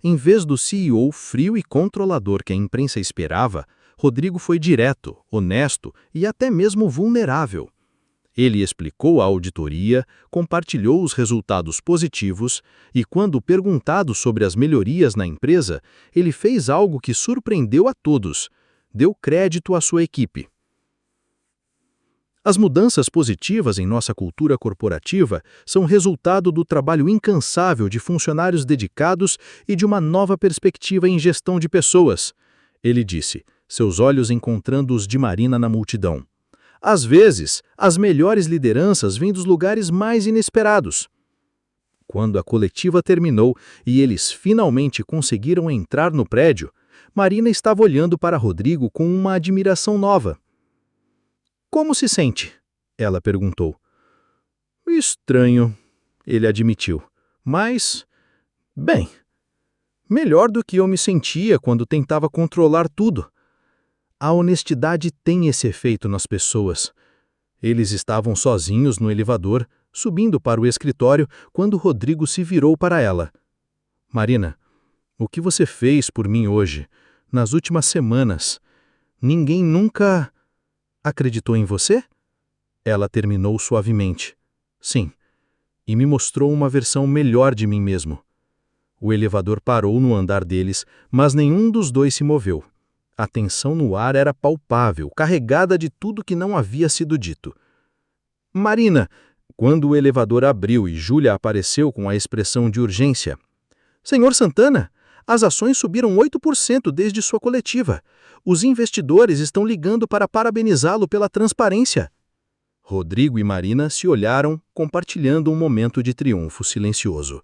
Em vez do CEO frio e controlador que a imprensa esperava, Rodrigo foi direto, honesto e até mesmo vulnerável. Ele explicou a auditoria, compartilhou os resultados positivos e, quando perguntado sobre as melhorias na empresa, ele fez algo que surpreendeu a todos: deu crédito à sua equipe. As mudanças positivas em nossa cultura corporativa são resultado do trabalho incansável de funcionários dedicados e de uma nova perspectiva em gestão de pessoas, ele disse, seus olhos encontrando os de Marina na multidão. Às vezes, as melhores lideranças vêm dos lugares mais inesperados. Quando a coletiva terminou e eles finalmente conseguiram entrar no prédio, Marina estava olhando para Rodrigo com uma admiração nova. Como se sente? Ela perguntou. Estranho, ele admitiu. Mas, bem, melhor do que eu me sentia quando tentava controlar tudo. A honestidade tem esse efeito nas pessoas. Eles estavam sozinhos no elevador, subindo para o escritório, quando Rodrigo se virou para ela. Marina, o que você fez por mim hoje, nas últimas semanas? Ninguém nunca acreditou em você? Ela terminou suavemente. Sim, e me mostrou uma versão melhor de mim mesmo. O elevador parou no andar deles, mas nenhum dos dois se moveu. A tensão no ar era palpável, carregada de tudo que não havia sido dito. Marina, quando o elevador abriu e Júlia apareceu com a expressão de urgência. Senhor Santana, as ações subiram 8% desde sua coletiva. Os investidores estão ligando para parabenizá-lo pela transparência. Rodrigo e Marina se olharam, compartilhando um momento de triunfo silencioso.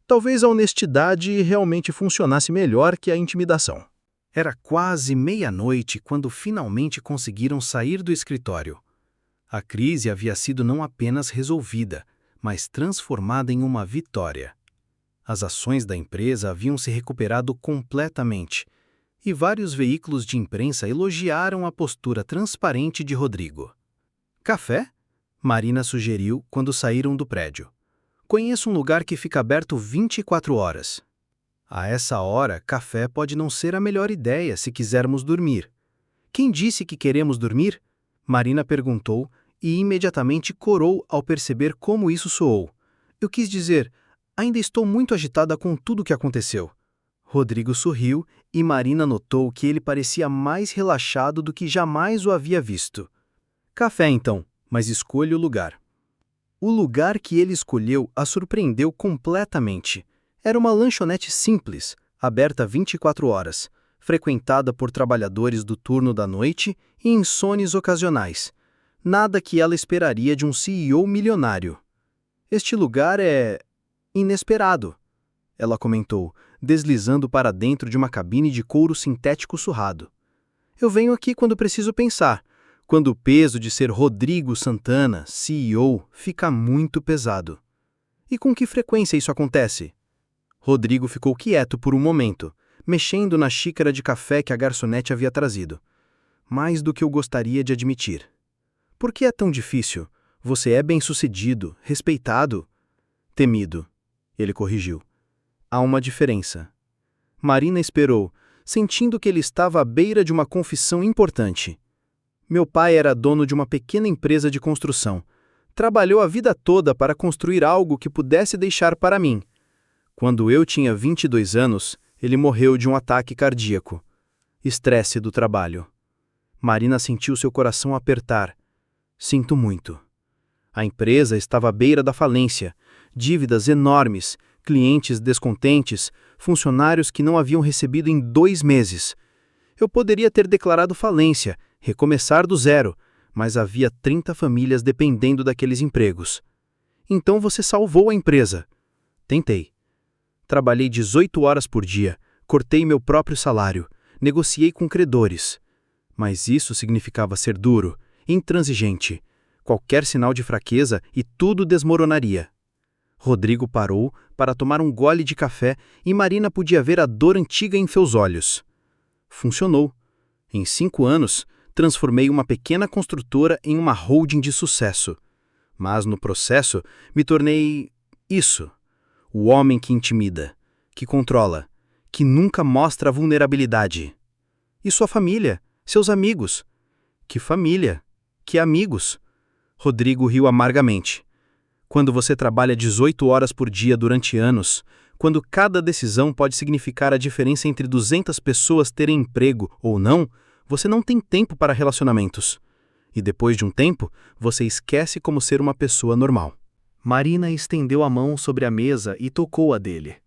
Talvez a honestidade realmente funcionasse melhor que a intimidação. Era quase meia-noite quando finalmente conseguiram sair do escritório. A crise havia sido não apenas resolvida, mas transformada em uma vitória. As ações da empresa haviam se recuperado completamente, e vários veículos de imprensa elogiaram a postura transparente de Rodrigo. Café? Marina sugeriu quando saíram do prédio. Conheço um lugar que fica aberto 24 horas. A essa hora, café pode não ser a melhor ideia se quisermos dormir. Quem disse que queremos dormir? Marina perguntou e imediatamente corou ao perceber como isso soou. Eu quis dizer, ainda estou muito agitada com tudo o que aconteceu. Rodrigo sorriu e Marina notou que ele parecia mais relaxado do que jamais o havia visto. Café então, mas escolha o lugar. O lugar que ele escolheu a surpreendeu completamente. Era uma lanchonete simples, aberta 24 horas, frequentada por trabalhadores do turno da noite e insones ocasionais. Nada que ela esperaria de um CEO milionário. Este lugar é inesperado, ela comentou, deslizando para dentro de uma cabine de couro sintético surrado. Eu venho aqui quando preciso pensar, quando o peso de ser Rodrigo Santana, CEO, fica muito pesado. E com que frequência isso acontece? Rodrigo ficou quieto por um momento, mexendo na xícara de café que a garçonete havia trazido. Mais do que eu gostaria de admitir. Por que é tão difícil? Você é bem-sucedido, respeitado? Temido. Ele corrigiu. Há uma diferença. Marina esperou, sentindo que ele estava à beira de uma confissão importante. Meu pai era dono de uma pequena empresa de construção. Trabalhou a vida toda para construir algo que pudesse deixar para mim. Quando eu tinha 22 anos, ele morreu de um ataque cardíaco. Estresse do trabalho. Marina sentiu seu coração apertar. Sinto muito. A empresa estava à beira da falência. Dívidas enormes, clientes descontentes, funcionários que não haviam recebido em 2 meses. Eu poderia ter declarado falência, recomeçar do zero, mas havia 30 famílias dependendo daqueles empregos. Então você salvou a empresa. Tentei. Trabalhei 18 horas por dia, cortei meu próprio salário, negociei com credores. Mas isso significava ser duro, intransigente. Qualquer sinal de fraqueza e tudo desmoronaria. Rodrigo parou para tomar um gole de café e Marina podia ver a dor antiga em seus olhos. Funcionou. Em 5 anos, transformei uma pequena construtora em uma holding de sucesso. Mas no processo, me tornei isso. O homem que intimida, que controla, que nunca mostra vulnerabilidade. E sua família, seus amigos. Que família, que amigos. Rodrigo riu amargamente. Quando você trabalha 18 horas por dia durante anos, quando cada decisão pode significar a diferença entre 200 pessoas terem emprego ou não, você não tem tempo para relacionamentos. E depois de um tempo, você esquece como ser uma pessoa normal. Marina estendeu a mão sobre a mesa e tocou a dele.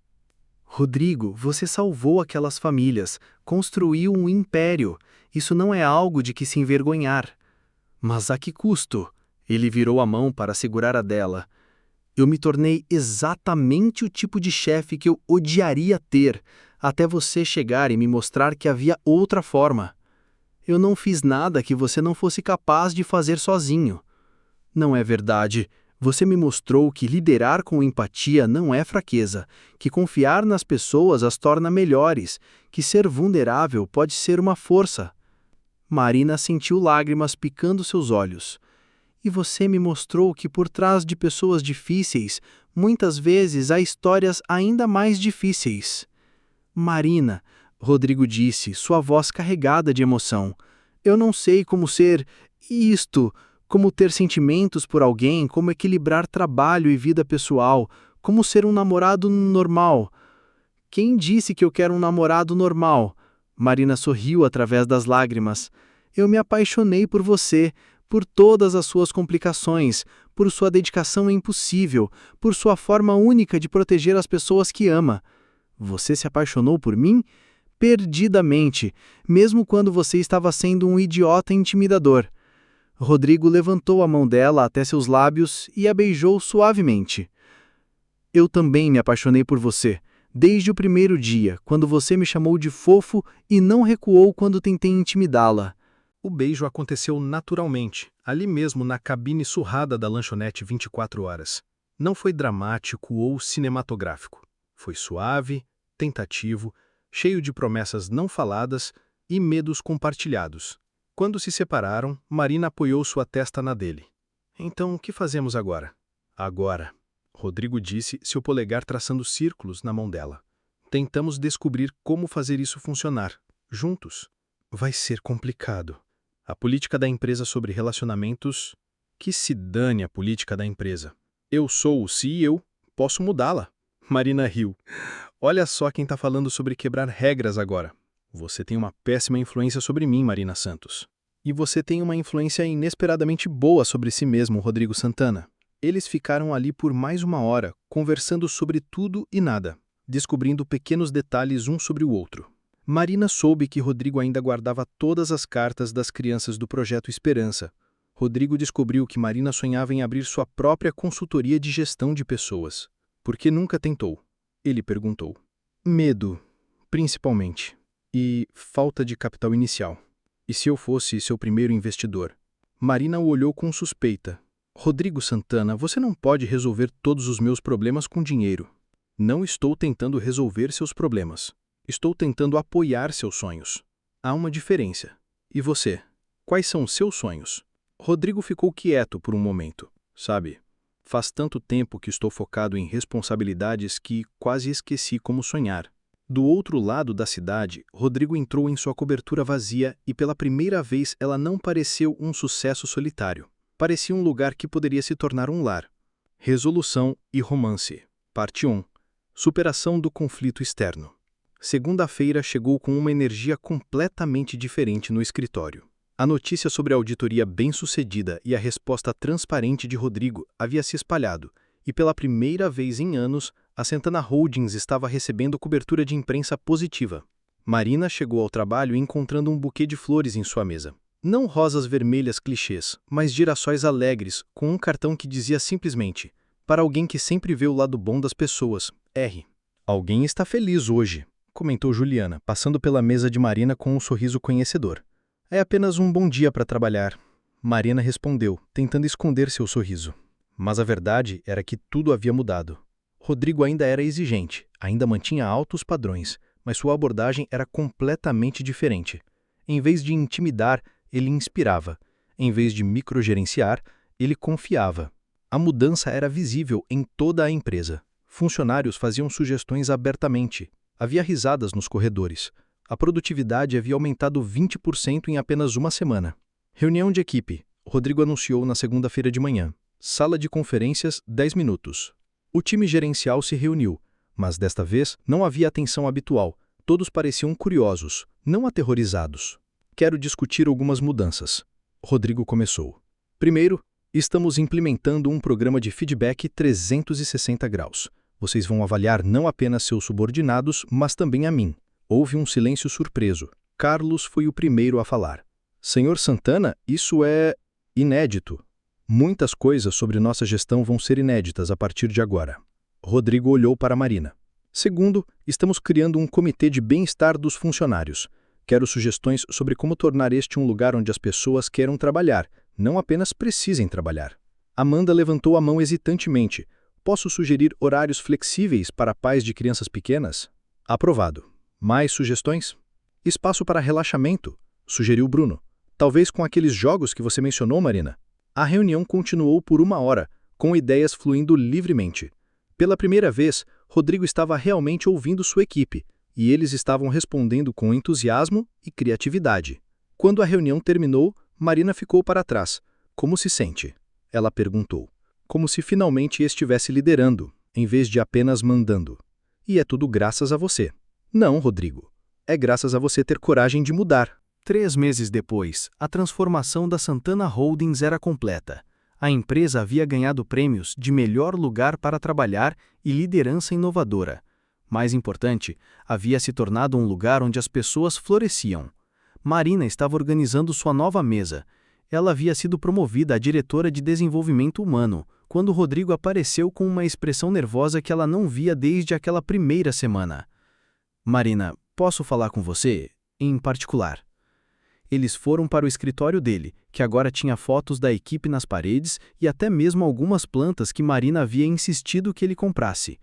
Rodrigo, você salvou aquelas famílias, construiu um império. Isso não é algo de que se envergonhar. Mas a que custo? Ele virou a mão para segurar a dela. Eu me tornei exatamente o tipo de chefe que eu odiaria ter, até você chegar e me mostrar que havia outra forma. Eu não fiz nada que você não fosse capaz de fazer sozinho. Não é verdade. Você me mostrou que liderar com empatia não é fraqueza, que confiar nas pessoas as torna melhores, que ser vulnerável pode ser uma força. Marina sentiu lágrimas picando seus olhos. E você me mostrou que por trás de pessoas difíceis, muitas vezes há histórias ainda mais difíceis. Marina, Rodrigo disse, sua voz carregada de emoção. Eu não sei como ser isto, como ter sentimentos por alguém, como equilibrar trabalho e vida pessoal, como ser um namorado normal. Quem disse que eu quero um namorado normal? Marina sorriu através das lágrimas. Eu me apaixonei por você, por todas as suas complicações, por sua dedicação impossível, por sua forma única de proteger as pessoas que ama. Você se apaixonou por mim? Perdidamente, mesmo quando você estava sendo um idiota intimidador. Rodrigo levantou a mão dela até seus lábios e a beijou suavemente. Eu também me apaixonei por você, desde o primeiro dia, quando você me chamou de fofo e não recuou quando tentei intimidá-la. O beijo aconteceu naturalmente, ali mesmo na cabine surrada da lanchonete 24 horas. Não foi dramático ou cinematográfico. Foi suave, tentativo, cheio de promessas não faladas e medos compartilhados. Quando se separaram, Marina apoiou sua testa na dele. Então, o que fazemos agora? Agora, Rodrigo disse, seu polegar traçando círculos na mão dela. Tentamos descobrir como fazer isso funcionar, juntos. Vai ser complicado. A política da empresa sobre relacionamentos... Que se dane a política da empresa. Eu sou o CEO, posso mudá-la. Marina riu. Olha só quem está falando sobre quebrar regras agora. Você tem uma péssima influência sobre mim, Marina Santos. E você tem uma influência inesperadamente boa sobre si mesmo, Rodrigo Santana. Eles ficaram ali por mais uma hora, conversando sobre tudo e nada, descobrindo pequenos detalhes um sobre o outro. Marina soube que Rodrigo ainda guardava todas as cartas das crianças do Projeto Esperança. Rodrigo descobriu que Marina sonhava em abrir sua própria consultoria de gestão de pessoas. Por que nunca tentou? Ele perguntou. Medo, principalmente. E falta de capital inicial. E se eu fosse seu primeiro investidor? Marina o olhou com suspeita. Rodrigo Santana, você não pode resolver todos os meus problemas com dinheiro. Não estou tentando resolver seus problemas. Estou tentando apoiar seus sonhos. Há uma diferença. E você? Quais são os seus sonhos? Rodrigo ficou quieto por um momento. Sabe, faz tanto tempo que estou focado em responsabilidades que quase esqueci como sonhar. Do outro lado da cidade, Rodrigo entrou em sua cobertura vazia e pela primeira vez ela não pareceu um sucesso solitário. Parecia um lugar que poderia se tornar um lar. Resolução e romance. Parte 1. Superação do conflito externo. Segunda-feira chegou com uma energia completamente diferente no escritório. A notícia sobre a auditoria bem-sucedida e a resposta transparente de Rodrigo havia se espalhado, e pela primeira vez em anos, a Santana Holdings estava recebendo cobertura de imprensa positiva. Marina chegou ao trabalho encontrando um buquê de flores em sua mesa. Não rosas vermelhas clichês, mas girassóis alegres, com um cartão que dizia simplesmente: para alguém que sempre vê o lado bom das pessoas, R. Alguém está feliz hoje, comentou Juliana, passando pela mesa de Marina com um sorriso conhecedor. É apenas um bom dia para trabalhar. Marina respondeu, tentando esconder seu sorriso. Mas a verdade era que tudo havia mudado. Rodrigo ainda era exigente, ainda mantinha altos padrões, mas sua abordagem era completamente diferente. Em vez de intimidar, ele inspirava. Em vez de microgerenciar, ele confiava. A mudança era visível em toda a empresa. Funcionários faziam sugestões abertamente. Havia risadas nos corredores. A produtividade havia aumentado 20% em apenas uma semana. Reunião de equipe. Rodrigo anunciou na segunda-feira de manhã. Sala de conferências, 10 minutos. O time gerencial se reuniu, mas desta vez não havia atenção habitual. Todos pareciam curiosos, não aterrorizados. Quero discutir algumas mudanças. Rodrigo começou. Primeiro, estamos implementando um programa de feedback 360 graus. Vocês vão avaliar não apenas seus subordinados, mas também a mim. Houve um silêncio surpreso. Carlos foi o primeiro a falar. Senhor Santana, isso é inédito. Muitas coisas sobre nossa gestão vão ser inéditas a partir de agora. Rodrigo olhou para Marina. Segundo, estamos criando um comitê de bem-estar dos funcionários. Quero sugestões sobre como tornar este um lugar onde as pessoas queiram trabalhar, não apenas precisem trabalhar. Amanda levantou a mão hesitantemente. Posso sugerir horários flexíveis para pais de crianças pequenas? Aprovado. Mais sugestões? Espaço para relaxamento, sugeriu Bruno. Talvez com aqueles jogos que você mencionou, Marina. A reunião continuou por uma hora, com ideias fluindo livremente. Pela primeira vez, Rodrigo estava realmente ouvindo sua equipe, e eles estavam respondendo com entusiasmo e criatividade. Quando a reunião terminou, Marina ficou para trás. Como se sente? Ela perguntou. Como se finalmente estivesse liderando, em vez de apenas mandando. E é tudo graças a você. Não, Rodrigo. É graças a você ter coragem de mudar. 3 meses depois, a transformação da Santana Holdings era completa. A empresa havia ganhado prêmios de melhor lugar para trabalhar e liderança inovadora. Mais importante, havia se tornado um lugar onde as pessoas floresciam. Marina estava organizando sua nova mesa. Ela havia sido promovida a diretora de desenvolvimento humano, quando Rodrigo apareceu com uma expressão nervosa que ela não via desde aquela primeira semana. Marina, posso falar com você? Em particular. Eles foram para o escritório dele, que agora tinha fotos da equipe nas paredes e até mesmo algumas plantas que Marina havia insistido que ele comprasse.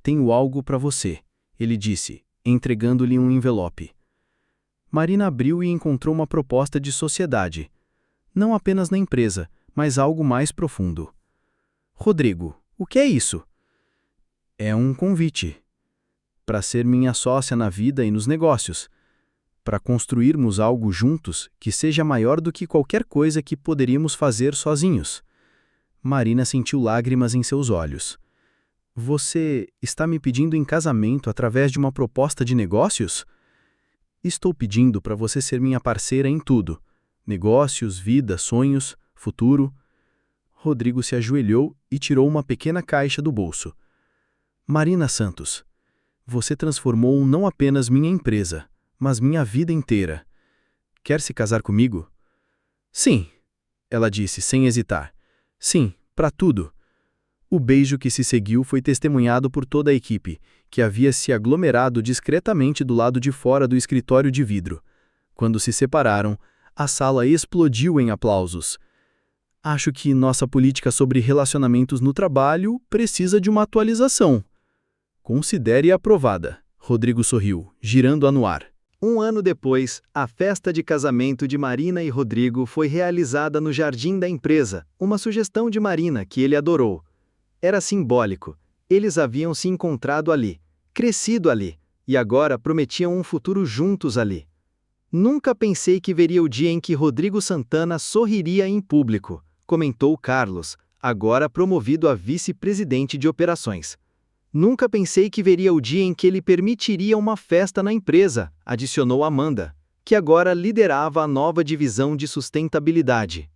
Tenho algo para você, ele disse, entregando-lhe um envelope. Marina abriu e encontrou uma proposta de sociedade. Não apenas na empresa, mas algo mais profundo. Rodrigo, o que é isso? É um convite. Para ser minha sócia na vida e nos negócios. Para construirmos algo juntos que seja maior do que qualquer coisa que poderíamos fazer sozinhos. Marina sentiu lágrimas em seus olhos. Você está me pedindo em casamento através de uma proposta de negócios? Estou pedindo para você ser minha parceira em tudo. Negócios, vida, sonhos, futuro. Rodrigo se ajoelhou e tirou uma pequena caixa do bolso. Marina Santos, você transformou não apenas minha empresa, mas minha vida inteira. Quer se casar comigo? Sim, ela disse sem hesitar. Sim, para tudo. O beijo que se seguiu foi testemunhado por toda a equipe, que havia se aglomerado discretamente do lado de fora do escritório de vidro. Quando se separaram, a sala explodiu em aplausos. Acho que nossa política sobre relacionamentos no trabalho precisa de uma atualização. Considere aprovada. Rodrigo sorriu, girando-a no ar. Um ano depois, a festa de casamento de Marina e Rodrigo foi realizada no jardim da empresa, uma sugestão de Marina que ele adorou. Era simbólico. Eles haviam se encontrado ali, crescido ali, e agora prometiam um futuro juntos ali. Nunca pensei que veria o dia em que Rodrigo Santana sorriria em público, comentou Carlos, agora promovido a vice-presidente de operações. Nunca pensei que veria o dia em que ele permitiria uma festa na empresa, adicionou Amanda, que agora liderava a nova divisão de sustentabilidade.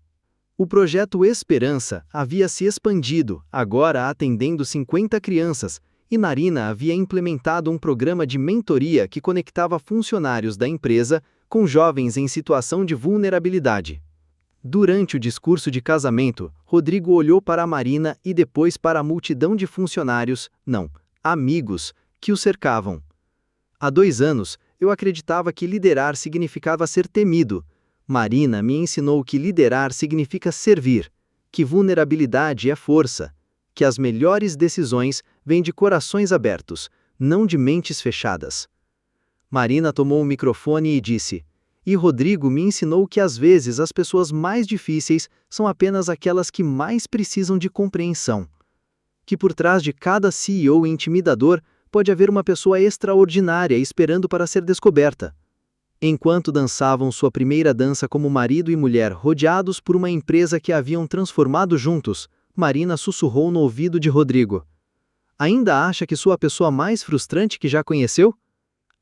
O projeto Esperança havia se expandido, agora atendendo 50 crianças, e Marina havia implementado um programa de mentoria que conectava funcionários da empresa com jovens em situação de vulnerabilidade. Durante o discurso de casamento, Rodrigo olhou para a Marina e depois para a multidão de funcionários, não, amigos, que o cercavam. Há 2 anos, eu acreditava que liderar significava ser temido. Marina me ensinou que liderar significa servir, que vulnerabilidade é força, que as melhores decisões vêm de corações abertos, não de mentes fechadas. Marina tomou o microfone e disse: E Rodrigo me ensinou que às vezes as pessoas mais difíceis são apenas aquelas que mais precisam de compreensão. Que por trás de cada CEO intimidador pode haver uma pessoa extraordinária esperando para ser descoberta. Enquanto dançavam sua primeira dança como marido e mulher rodeados por uma empresa que haviam transformado juntos, Marina sussurrou no ouvido de Rodrigo: Ainda acha que sou a pessoa mais frustrante que já conheceu?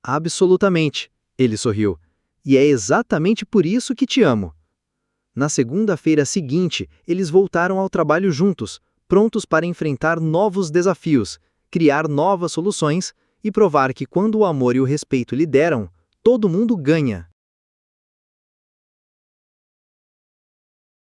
Absolutamente, ele sorriu. E é exatamente por isso que te amo. Na segunda-feira seguinte, eles voltaram ao trabalho juntos, prontos para enfrentar novos desafios, criar novas soluções e provar que quando o amor e o respeito lideram, todo mundo ganha.